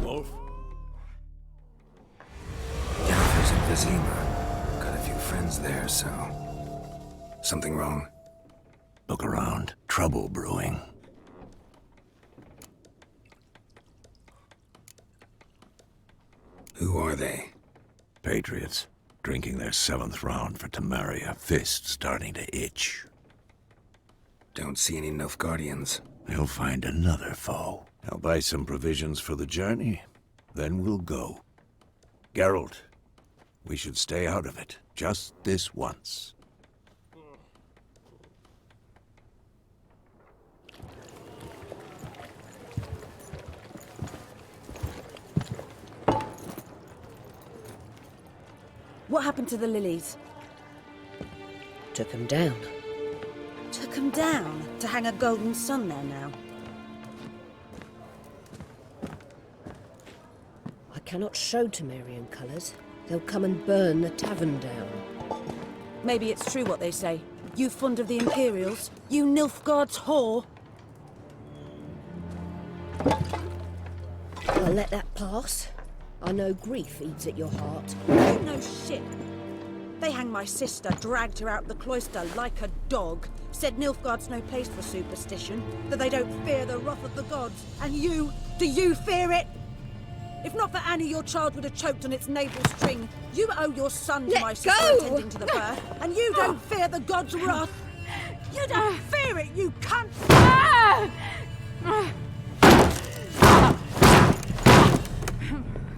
Wolf? Yennefer's in Vizima. Got a few friends there, so... Something wrong? Look around. Trouble brewing. Who are they? Patriots. Drinking their 7th round for Temeria. Fist starting to itch. Don't see any Nilfgaardians. They'll find another foe. I'll buy some provisions for the journey. Then we'll go. Geralt, we should stay out of it. Just this once. What happened to the lilies? Took them down. Took them down to hang a golden sun there now. I cannot show Temerian colours. They'll come and burn the tavern down. Maybe it's true what they say. You fond of the Imperials? You Nilfgaard's whore? I'll let that pass. I know grief eats at your heart. You know shit. They hanged my sister, dragged her out the cloister like a dog. Said Nilfgaard's no place for superstition, that they don't fear the wrath of the gods. And you, do you fear it? If not for Annie, your child would have choked on its navel string. You owe your son to my sister attending to the birth, and you don't fear the gods' wrath. You don't fear it, you cunt!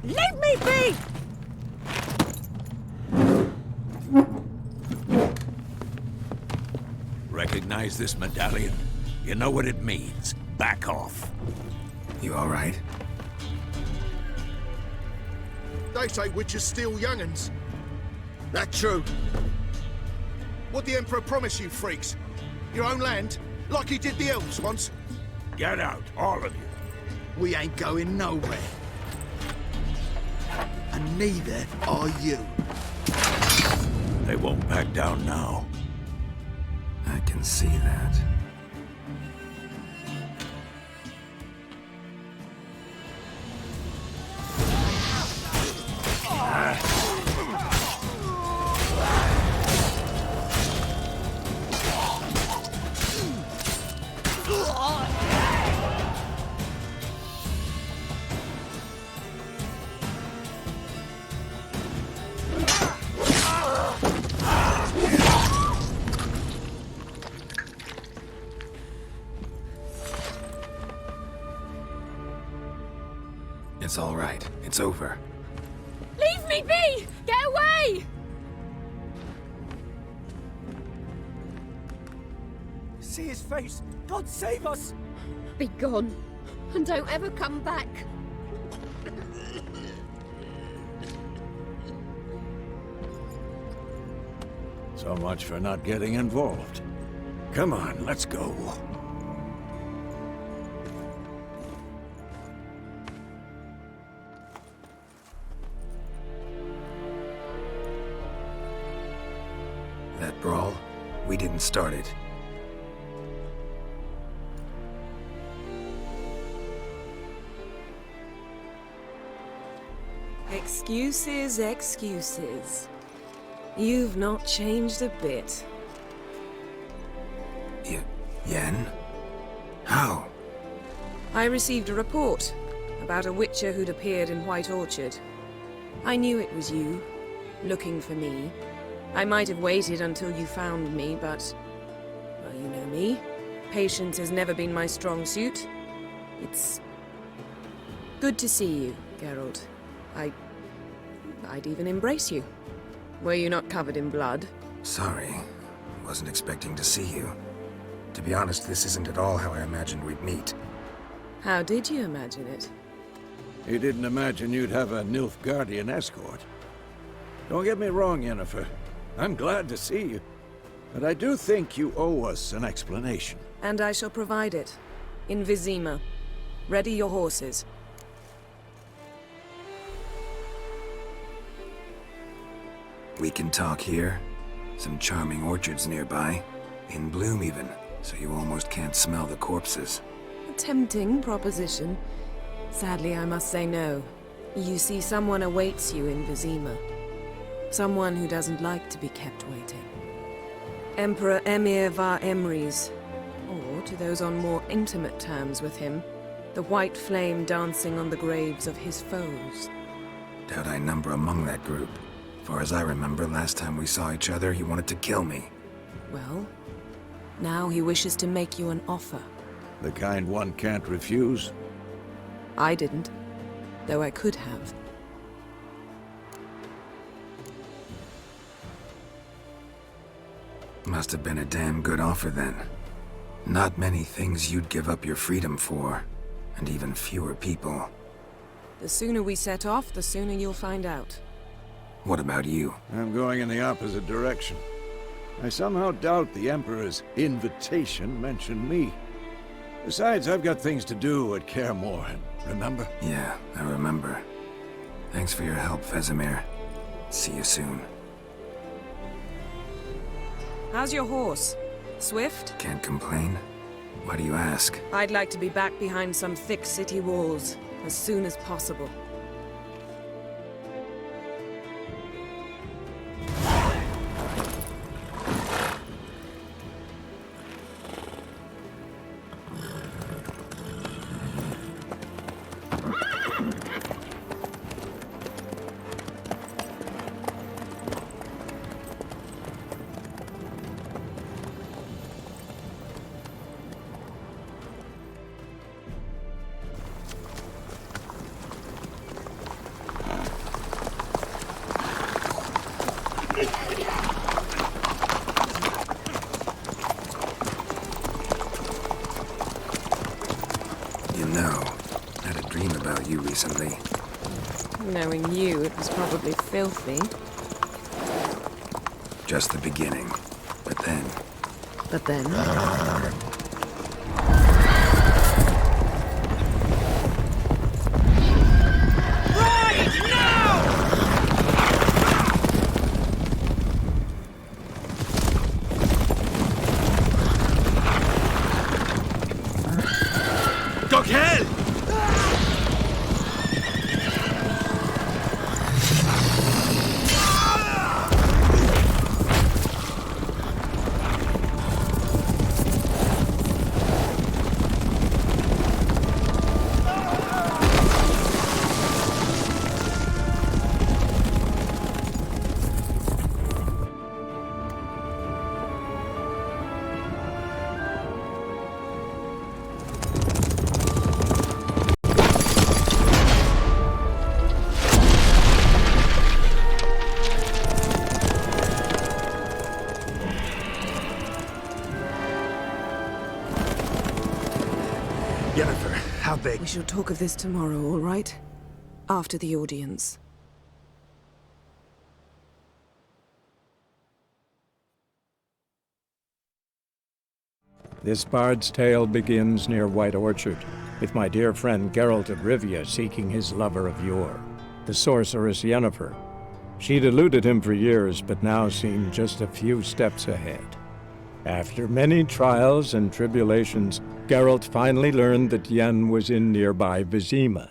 Leave me be! Recognize this medallion? You know what it means. Back off. You all right? They say witches steal young'uns. That true? What'd the Emperor promise you, freaks? Your own land? Like he did the elves once? Get out, all of you. We ain't going nowhere. And neither are you. They won't back down now. I can see that. It's all right. It's over. Leave me be! Get away! See his face! God save us! Be gone, and don't ever come back. So much for not getting involved. Come on, let's go. That brawl, we didn't start it. Excuses, excuses. You've not changed a bit. Yen? How? I received a report about a witcher who'd appeared in White Orchard. I knew it was you, looking for me. I might have waited until you found me, but... well, you know me. Patience has never been my strong suit. It's... good to see you, Geralt. I'd even embrace you. Were you not covered in blood? Sorry. Wasn't expecting to see you. To be honest, this isn't at all how I imagined we'd meet. How did you imagine it? He didn't imagine you'd have a Nilfgaardian escort. Don't get me wrong, Yennefer. I'm glad to see you. But I do think you owe us an explanation. And I shall provide it. In Vizima. Ready your horses. We can talk here. Some charming orchards nearby. In bloom even, so you almost can't smell the corpses. A tempting proposition. Sadly, I must say no. You see, someone awaits you in Vizima. Someone who doesn't like to be kept waiting. Emperor Emir var Emreis. Or, to those on more intimate terms with him, the white flame dancing on the graves of his foes. Doubt I number among that group. Far as I remember, last time we saw each other, he wanted to kill me. Well, now he wishes to make you an offer. The kind one can't refuse? I didn't, though I could have. Must have been a damn good offer then. Not many things you'd give up your freedom for, and even fewer people. The sooner we set off, the sooner you'll find out. What about you? I'm going in the opposite direction. I somehow doubt the Emperor's invitation mentioned me. Besides, I've got things to do at Kaer Morhen, remember? Yeah, I remember. Thanks for your help, Vesemir. See you soon. How's your horse? Swift? Can't complain. Why do you ask? I'd like to be back behind some thick city walls as soon as possible. You know, I had a dream about you recently. Knowing you, it was probably filthy. Just the beginning. But then... But then? Yennefer, how big? We shall talk of this tomorrow, all right? After the audience. This bard's tale begins near White Orchard, with my dear friend Geralt of Rivia seeking his lover of yore, the sorceress Yennefer. She'd eluded him for years, but now seemed just a few steps ahead. After many trials and tribulations, Geralt finally learned that Yen was in nearby Vizima.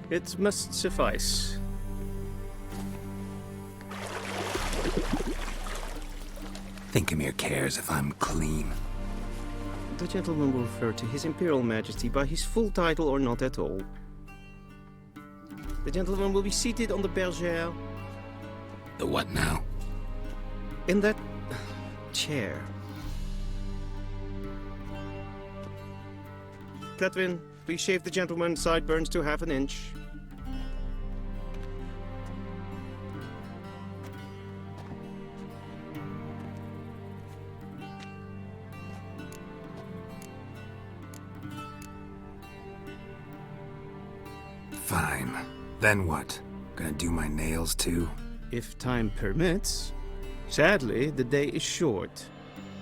It must suffice. Thinkamere cares if I'm clean. The gentleman will refer to His Imperial Majesty by his full title or not at all. The gentleman will be seated on the bergère. The what now? In that chair. Cletwin, please shave the gentleman's sideburns to half an inch. Fine. Then what? Gonna do my nails too? If time permits. Sadly, the day is short,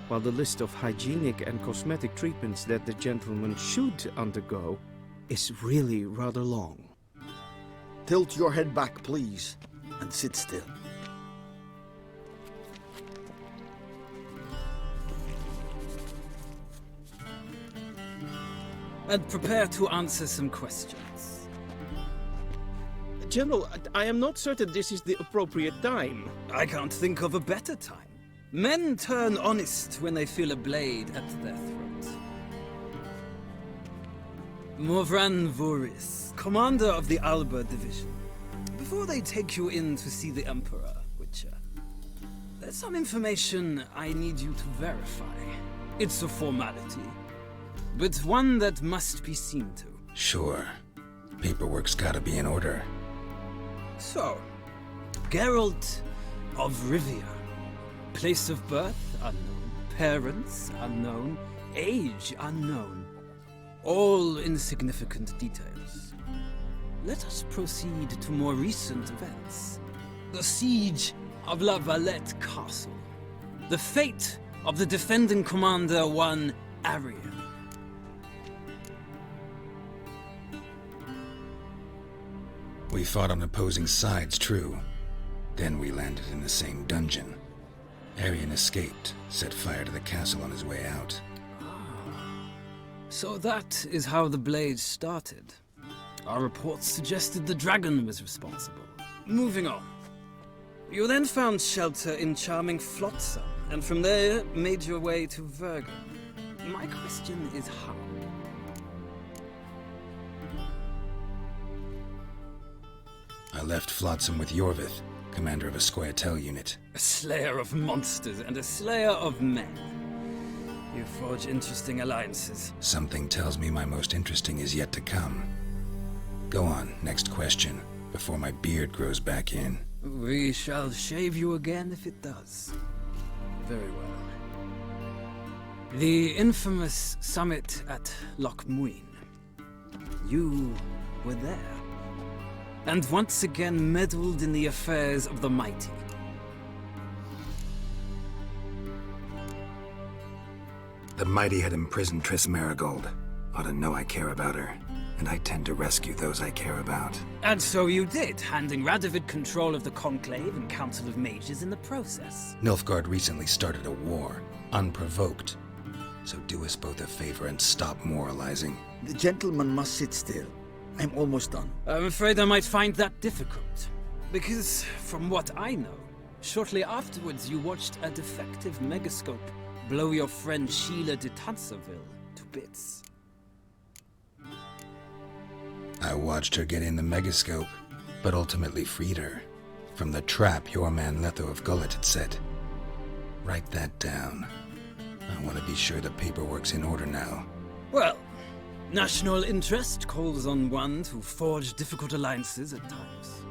while the list of hygienic and cosmetic treatments that the gentleman should undergo is really rather long. Tilt your head back, please, and sit still. And prepare to answer some questions. General, I am not certain this is the appropriate time. I can't think of a better time. Men turn honest when they feel a blade at their throat. Morvran Voorhis, commander of the Alba Division. Before they take you in to see the Emperor, Witcher, there's some information I need you to verify. It's a formality, but one that must be seen to. Sure. Paperwork's gotta be in order. So, Geralt of Rivia. Place of birth unknown, parents unknown, age unknown. All insignificant details. Let us proceed to more recent events. The siege of La Valette Castle. The fate of the defending commander, one Arian. We fought on opposing sides, true. Then we landed in the same dungeon. Arian escaped, set fire to the castle on his way out. So that is how the blade started. Our reports suggested the dragon was responsible. Moving on. You then found shelter in charming Flotsam, and from there made your way to Verga. My question is how? I left Flotsam with Yorvith, commander of a Scoia'tael unit. A slayer of monsters and a slayer of men. You forge interesting alliances. Something tells me my most interesting is yet to come. Go on, next question, before my beard grows back in. We shall shave you again if it does. Very well. The infamous summit at Loch Muin. You were there. And once again meddled in the affairs of the mighty. The mighty had imprisoned Triss Merigold. Ought to know I care about her, and I tend to rescue those I care about. And so you did, handing Radovid control of the Conclave and Council of Mages in the process. Nilfgaard recently started a war, unprovoked. So do us both a favor and stop moralizing. The gentleman must sit still. I'm almost done. I'm afraid I might find that difficult. Because, from what I know, shortly afterwards you watched a defective megascope blow your friend Sheila de Tanserville to bits. I watched her get in the megascope, but ultimately freed her from the trap your man Letho of Gullet had set. Write that down. I want to be sure the paperwork's in order now. Well, national interest calls on one to forge difficult alliances at times.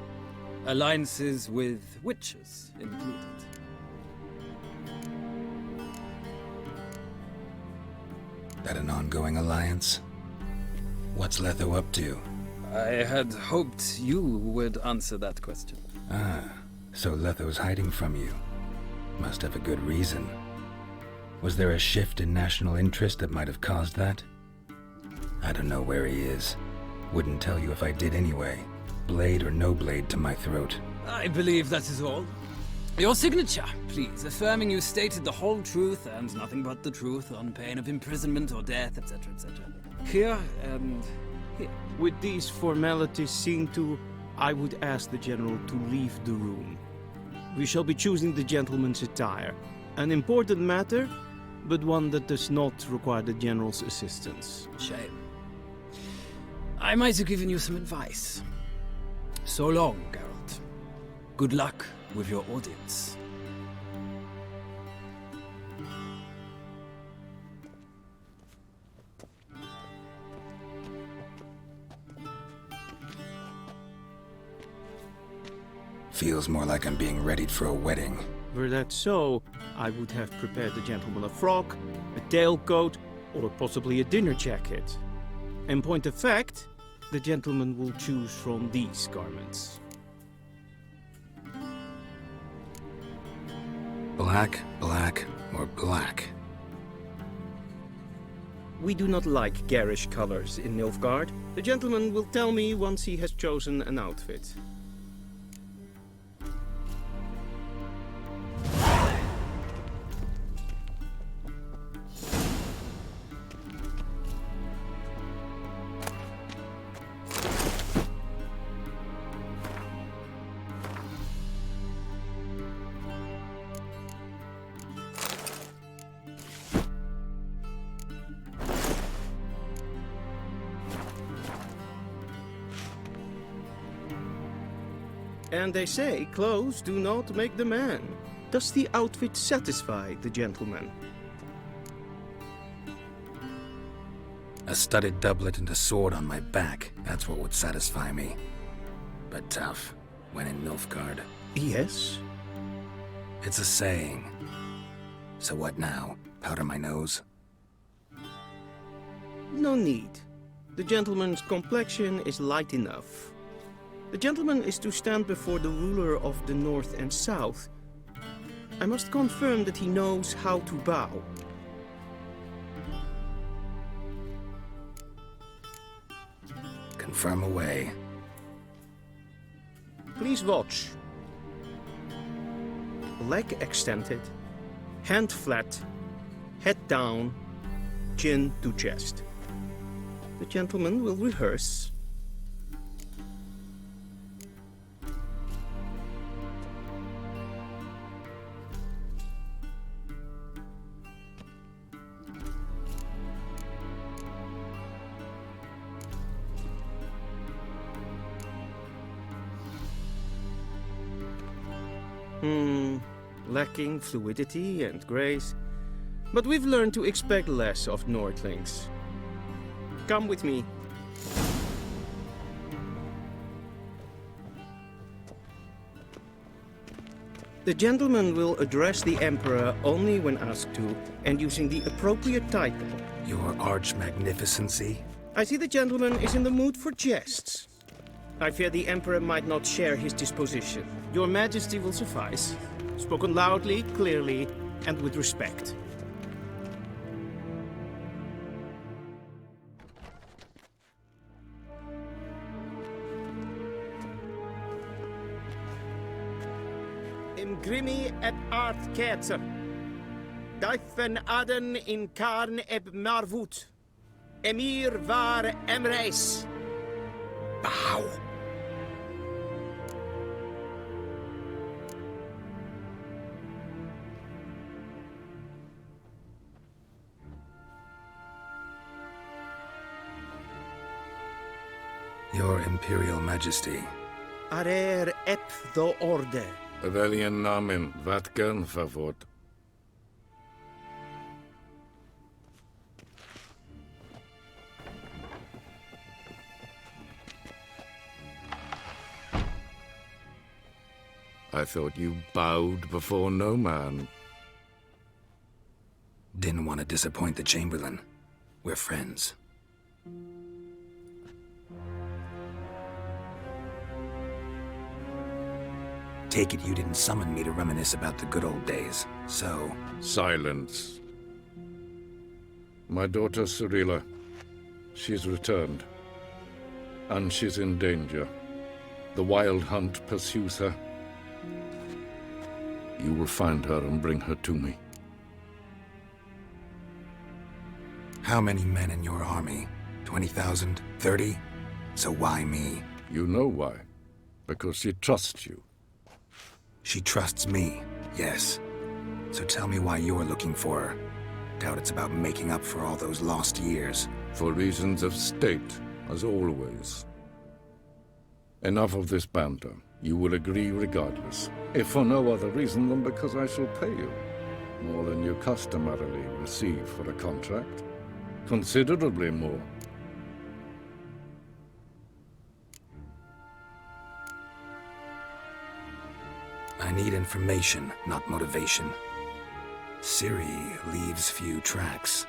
Alliances with witches included. That an ongoing alliance? What's Letho up to? I had hoped you would answer that question. Ah, so Letho's hiding from you. Must have a good reason. Was there a shift in national interest that might have caused that? I don't know where he is. Wouldn't tell you if I did anyway. Blade or no blade to my throat. I believe that is all. Your signature, please, affirming you stated the whole truth and nothing but the truth on pain of imprisonment or death, etc., etc. Here and here. With these formalities seen to, I would ask the General to leave the room. We shall be choosing the gentleman's attire. An important matter, but one that does not require the General's assistance. Shame. I might have given you some advice. So long, Geralt. Good luck with your audience. Feels more like I'm being readied for a wedding. Were that so, I would have prepared the gentleman a frock, a tailcoat, or possibly a dinner jacket. In point of fact, the gentleman will choose from these garments. Black, black, or black? We do not like garish colors in Nilfgaard. The gentleman will tell me once he has chosen an outfit. And they say clothes do not make the man. Does the outfit satisfy the gentleman? A studded doublet and a sword on my back, that's what would satisfy me. But tough, when in Nilfgaard. Yes? It's a saying. So what now? Powder my nose? No need. The gentleman's complexion is light enough. The gentleman is to stand before the ruler of the North and South. I must confirm that he knows how to bow. Confirm away. Please watch. Leg extended, hand flat, head down, chin to chest. The gentleman will rehearse. Lacking fluidity and grace, but we've learned to expect less of Nordlings. Come with me. The gentleman will address the Emperor only when asked to, and using the appropriate title. Your Arch-Magnificency? I see the gentleman is in the mood for jests. I fear the Emperor might not share his disposition. Your Majesty will suffice. Spoken loudly, clearly, and with respect. Imgrimi et art ketzer. Daifen aden in karn eb marvut. Emir var emreis. Bow. Your Imperial Majesty. Arer ep do orde. Veljen namen, vatkan favort. I thought you bowed before no man. Didn't want to disappoint the Chamberlain. We're friends. Take it you didn't summon me to reminisce about the good old days, so... Silence. My daughter Cirilla, she's returned. And she's in danger. The Wild Hunt pursues her. You will find her and bring her to me. How many men in your army? 20,000? 30? So why me? You know why. Because she trusts you. She trusts me, yes. So tell me why you're looking for her. Doubt it's about making up for all those lost years. For reasons of state, as always. Enough of this banter. You will agree regardless. If for no other reason than because I shall pay you. More than you customarily receive for a contract. Considerably more. I need information, not motivation. Ciri leaves few tracks.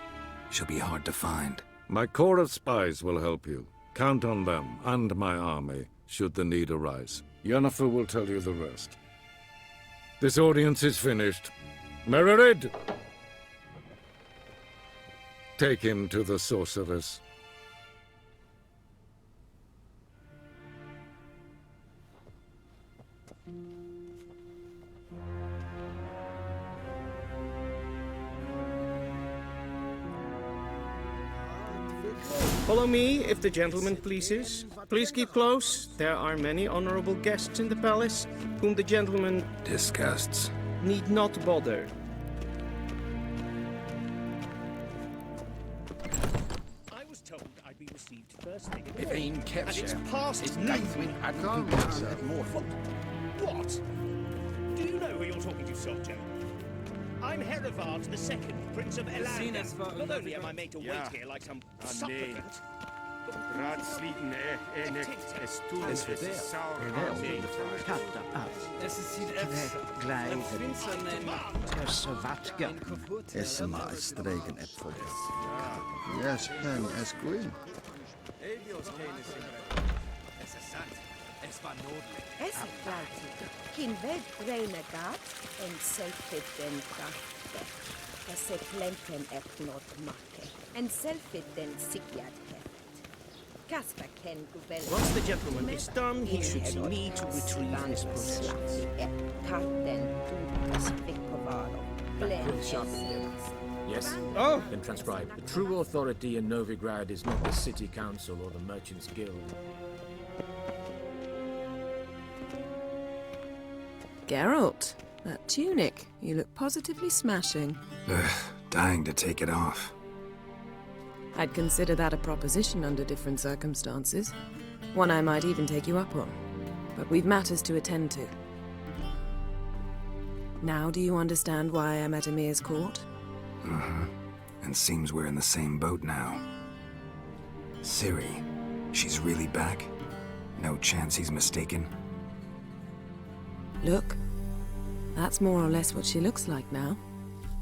She'll be hard to find. My corps of spies will help you. Count on them and my army, should the need arise. Yennefer will tell you the rest. This audience is finished. Mererid! Take him to the sorceress. Follow me, if the gentleman pleases. Please keep close. There are many honorable guests in the palace, whom the gentleman... disgusts. ...need not bother. I was told I'd be received first thing in the If morning, ein kept and it's you, past it's noon. Gathwin Adgan more foot. What? Do you know who you're talking to, soldier? I'm Herivard II, Prince of Elandia. Not only am I made to wait here like some supplicant... Raadsliden enet es tunes saur Essen als Dregen Äpfeles. Yes, pen as queen. Es gleitet, kin ved renegat, en selfit den krafte. Esse plenten not make, en selfit den sigjad heft. Kasper ken guvel. Once the gentleman is done, he should see me to retrieve his possessions. Yes. Oh! Then transcribe. The true authority in Novigrad is not the city council or the merchants' guild. Geralt, that tunic. You look positively smashing. Ugh, dying to take it off. I'd consider that a proposition under different circumstances. One I might even take you up on. But we've matters to attend to. Now do you understand why I'm at Emir's court? Uh-huh. And seems we're in the same boat now. Ciri, she's really back? No chance he's mistaken? Look, that's more or less what she looks like now.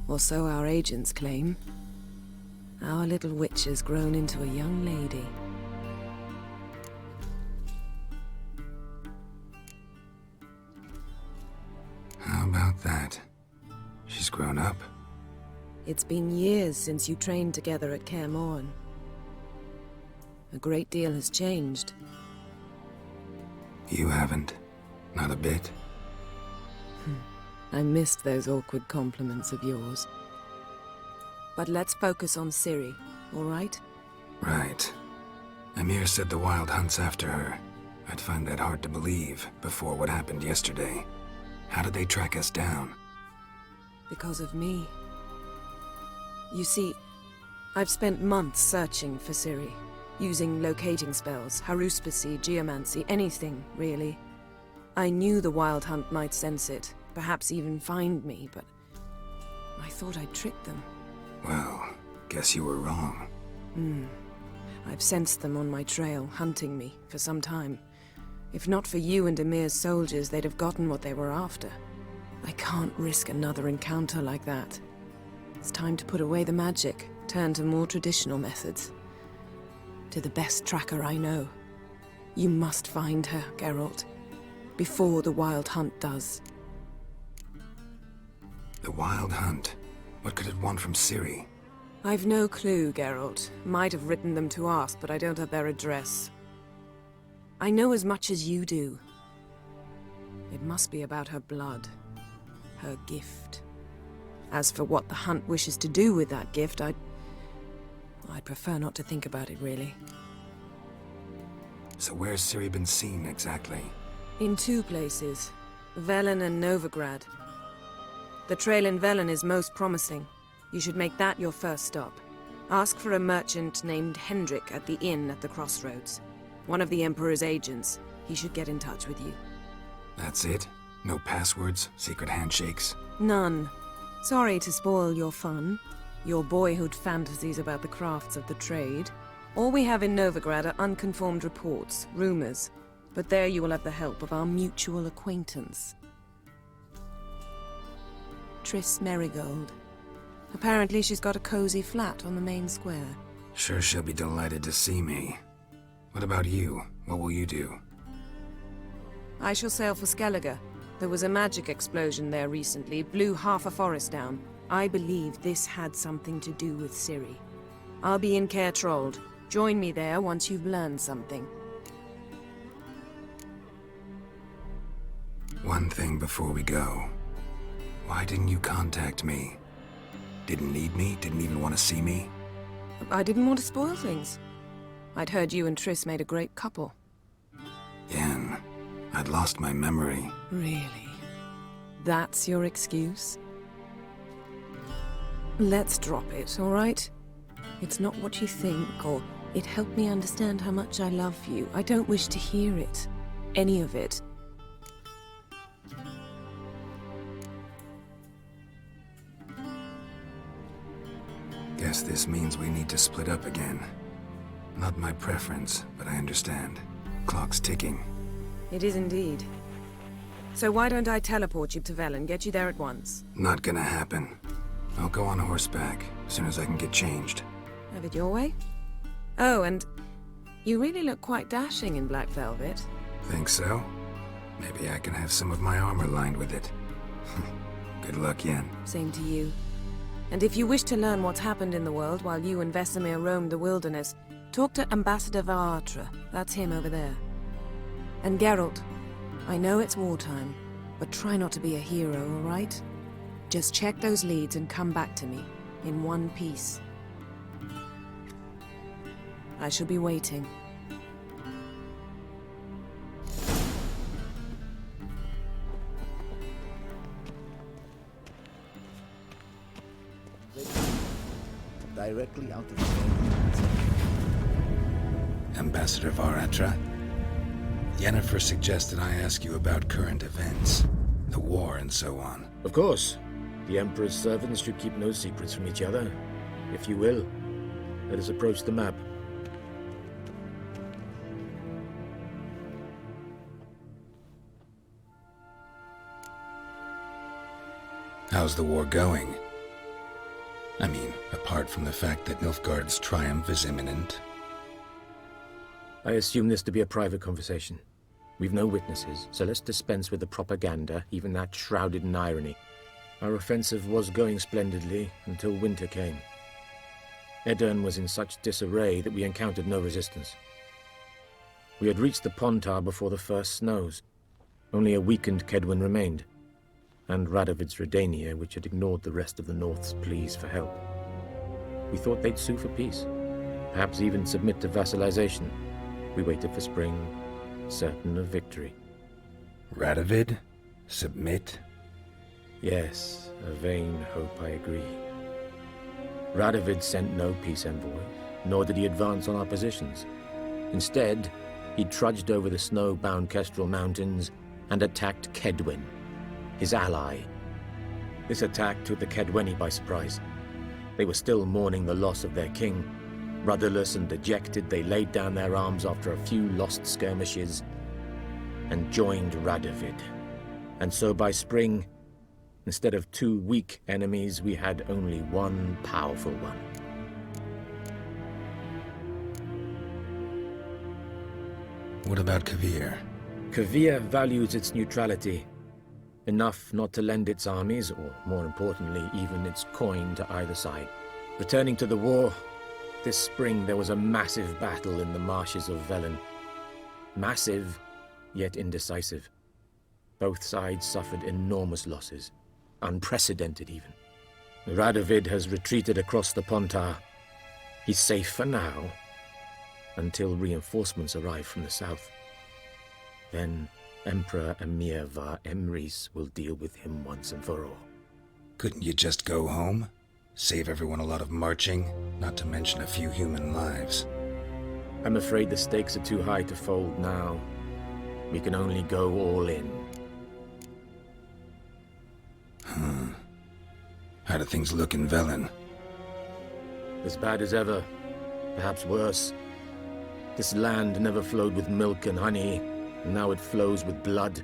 Or so our agents claim. Our little witch has grown into a young lady. How about that? She's grown up? It's been years since you trained together at Kaer Morhen. A great deal has changed. You haven't. Not a bit. I missed those awkward compliments of yours. But let's focus on Ciri, all right? Right. Emir said the Wild Hunt's after her. I'd find that hard to believe before what happened yesterday. How did they track us down? Because of me. You see, I've spent months searching for Ciri. using locating spells, haruspicy, geomancy, anything, really. I knew the Wild Hunt might sense it, perhaps even find me, but I thought I'd tricked them. Well, guess you were wrong. I've sensed them on my trail, hunting me, for some time. If not for you and Emir's soldiers, they'd have gotten what they were after. I can't risk another encounter like that. It's time to put away the magic, turn to more traditional methods. To the best tracker I know. You must find her, Geralt, before the Wild Hunt does. The Wild Hunt? What could it want from Ciri? I've no clue, Geralt. Might have written them to ask, but I don't have their address. I know as much as you do. It must be about her blood. Her gift. As for what the Hunt wishes to do with that gift, I'd prefer not to think about it, really. So where's Ciri been seen, exactly? In 2 places. Velen and Novigrad. The trail in Velen is most promising. You should make that your first stop. Ask for a merchant named Hendrik at the inn at the crossroads. One of the Emperor's agents. He should get in touch with you. That's it? No passwords, secret handshakes? None. Sorry to spoil your fun. Your boyhood fantasies about the crafts of the trade. All we have in Novigrad are unconfirmed reports, rumors. But there you will have the help of our mutual acquaintance. Triss Merigold. Apparently she's got a cozy flat on the main square. Sure she'll be delighted to see me. What about you? What will you do? I shall sail for Skellige. There was a magic explosion there recently, blew half a forest down. I believe this had something to do with Ciri. I'll be in Caer Trold. Join me there once you've learned something. One thing before we go. Why didn't you contact me? Didn't need me? Didn't even want to see me? I didn't want to spoil things. I'd heard you and Triss made a great couple. Yen, I'd lost my memory. Really? That's your excuse? Let's drop it, all right? It's not what you think, or it helped me understand how much I love you. I don't wish to hear it. Any of it. Guess this means we need to split up again. Not my preference, but I understand. Clock's ticking. It is indeed. So why don't I teleport you to Velen, get you there at once? Not gonna happen. I'll go on horseback, as soon as I can get changed. Have it your way? Oh, and you really look quite dashing in black velvet. Think so? Maybe I can have some of my armor lined with it. Good luck, Yen. Same to you. And if you wish to learn what's happened in the world while you and Vesemir roamed the wilderness, talk to Ambassador Varatra. That's him over there. And Geralt, I know it's wartime, but try not to be a hero, all right? Just check those leads and come back to me, in one piece. I shall be waiting. Directly out of Ambassador Varatra? Yennefer suggested I ask you about current events, the war and so on. Of course. The Emperor's servants should keep no secrets from each other. If you will, let us approach the map. How's the war going? I mean, apart from the fact that Nilfgaard's triumph is imminent. I assume this to be a private conversation. We've no witnesses, so let's dispense with the propaganda, even that shrouded in irony. Our offensive was going splendidly until winter came. Edirn was in such disarray that we encountered no resistance. We had reached the Pontar before the first snows. Only a weakened Kedwin remained, and Radovid's Redania, which had ignored the rest of the North's pleas for help. We thought they'd sue for peace, perhaps even submit to vassalization. We waited for spring, certain of victory. Radovid? Submit? Yes, a vain hope, I agree. Radovid sent no peace envoys, nor did he advance on our positions. Instead, he trudged over the snow-bound Kestrel Mountains and attacked Kedwen, his ally. This attack took the Kedweni by surprise. They were still mourning the loss of their king. Rudderless and dejected, they laid down their arms after a few lost skirmishes and joined Radovid. And so by spring, instead of 2 weak enemies, we had only one powerful one. What about Kavir? Kavir values its neutrality, enough not to lend its armies, or more importantly, even its coin to either side. Returning to the war, this spring there was a massive battle in the marshes of Velen. Massive, yet indecisive. Both sides suffered enormous losses, unprecedented even. Radovid has retreated across the Pontar. He's safe for now, until reinforcements arrive from the south. Then Emperor Emir var Emrys will deal with him once and for all. Couldn't you just go home? Save everyone a lot of marching, not to mention a few human lives. I'm afraid the stakes are too high to fold now. We can only go all in. How do things look in Velen? As bad as ever, perhaps worse. This land never flowed with milk and honey, and now it flows with blood.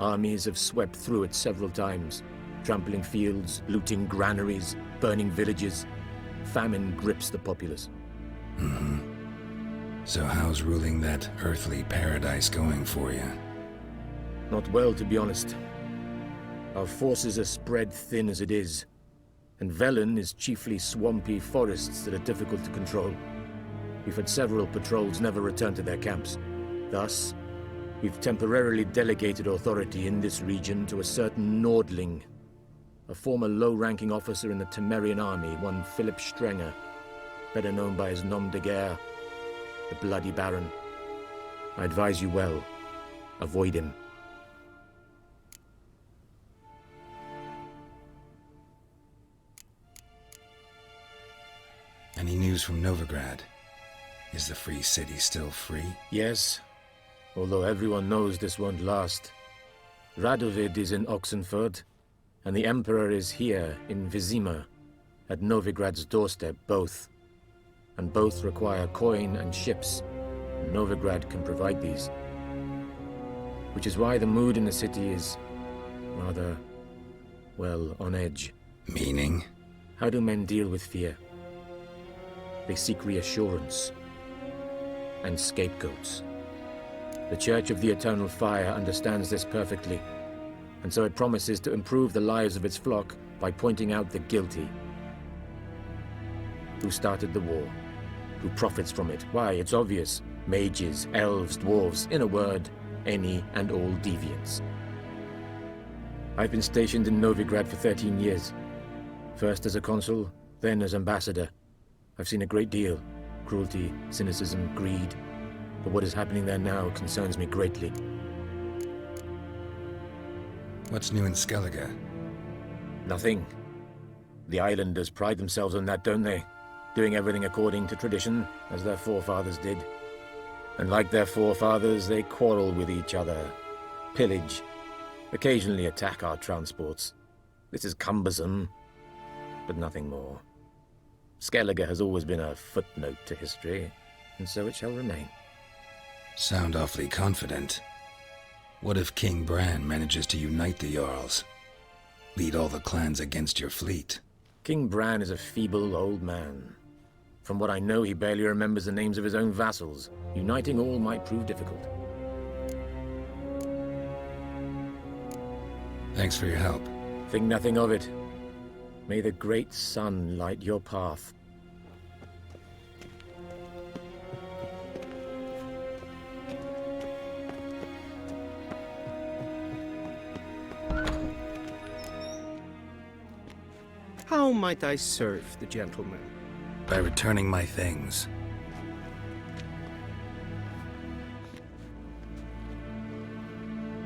Armies have swept through it several times, trampling fields, looting granaries, burning villages. Famine grips the populace. So how's ruling that earthly paradise going for you? Not well, to be honest. Our forces are spread thin as it is, and Velen is chiefly swampy forests that are difficult to control. We've had several patrols never return to their camps. Thus, we've temporarily delegated authority in this region to a certain Nordling, a former low-ranking officer in the Temerian army, one Philip Strenger, better known by his nom de guerre, the Bloody Baron. I advise you well. Avoid him. Any news from Novigrad? Is the free city still free? Yes, although everyone knows this won't last. Radovid is in Oxenford, and the Emperor is here in Vizima, at Novigrad's doorstep, both. And both require coin and ships. Novigrad can provide these. Which is why the mood in the city is rather, well, on edge. Meaning? How do men deal with fear? They seek reassurance and scapegoats. The Church of the Eternal Fire understands this perfectly, and so it promises to improve the lives of its flock by pointing out the guilty. Who started the war? Who profits from it? Why, it's obvious. Mages, elves, dwarves, in a word, any and all deviants. I've been stationed in Novigrad for 13 years. First as a consul, then as ambassador. I've seen a great deal. Cruelty, cynicism, greed. But what is happening there now concerns me greatly. What's new in Skellige? Nothing. The islanders pride themselves on that, don't they? Doing everything according to tradition, as their forefathers did. And like their forefathers, they quarrel with each other, pillage, occasionally attack our transports. This is cumbersome, but nothing more. Skellige has always been a footnote to history, and so it shall remain. Sound awfully confident. What if King Bran manages to unite the Jarls? Lead all the clans against your fleet? King Bran is a feeble old man. From what I know, he barely remembers the names of his own vassals. Uniting all might prove difficult. Thanks for your help. Think nothing of it. May the great sun light your path. How might I serve the gentleman? By returning my things.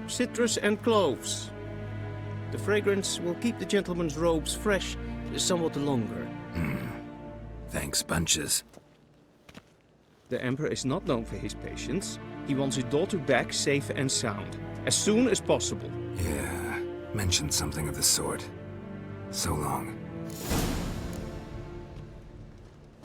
Citrus and cloves. The fragrance will keep the gentleman's robes fresh somewhat longer. Thanks bunches. The Emperor is not known for his patience. He wants his daughter back safe and sound, as soon as possible. Yeah, mentioned something of the sort. So long.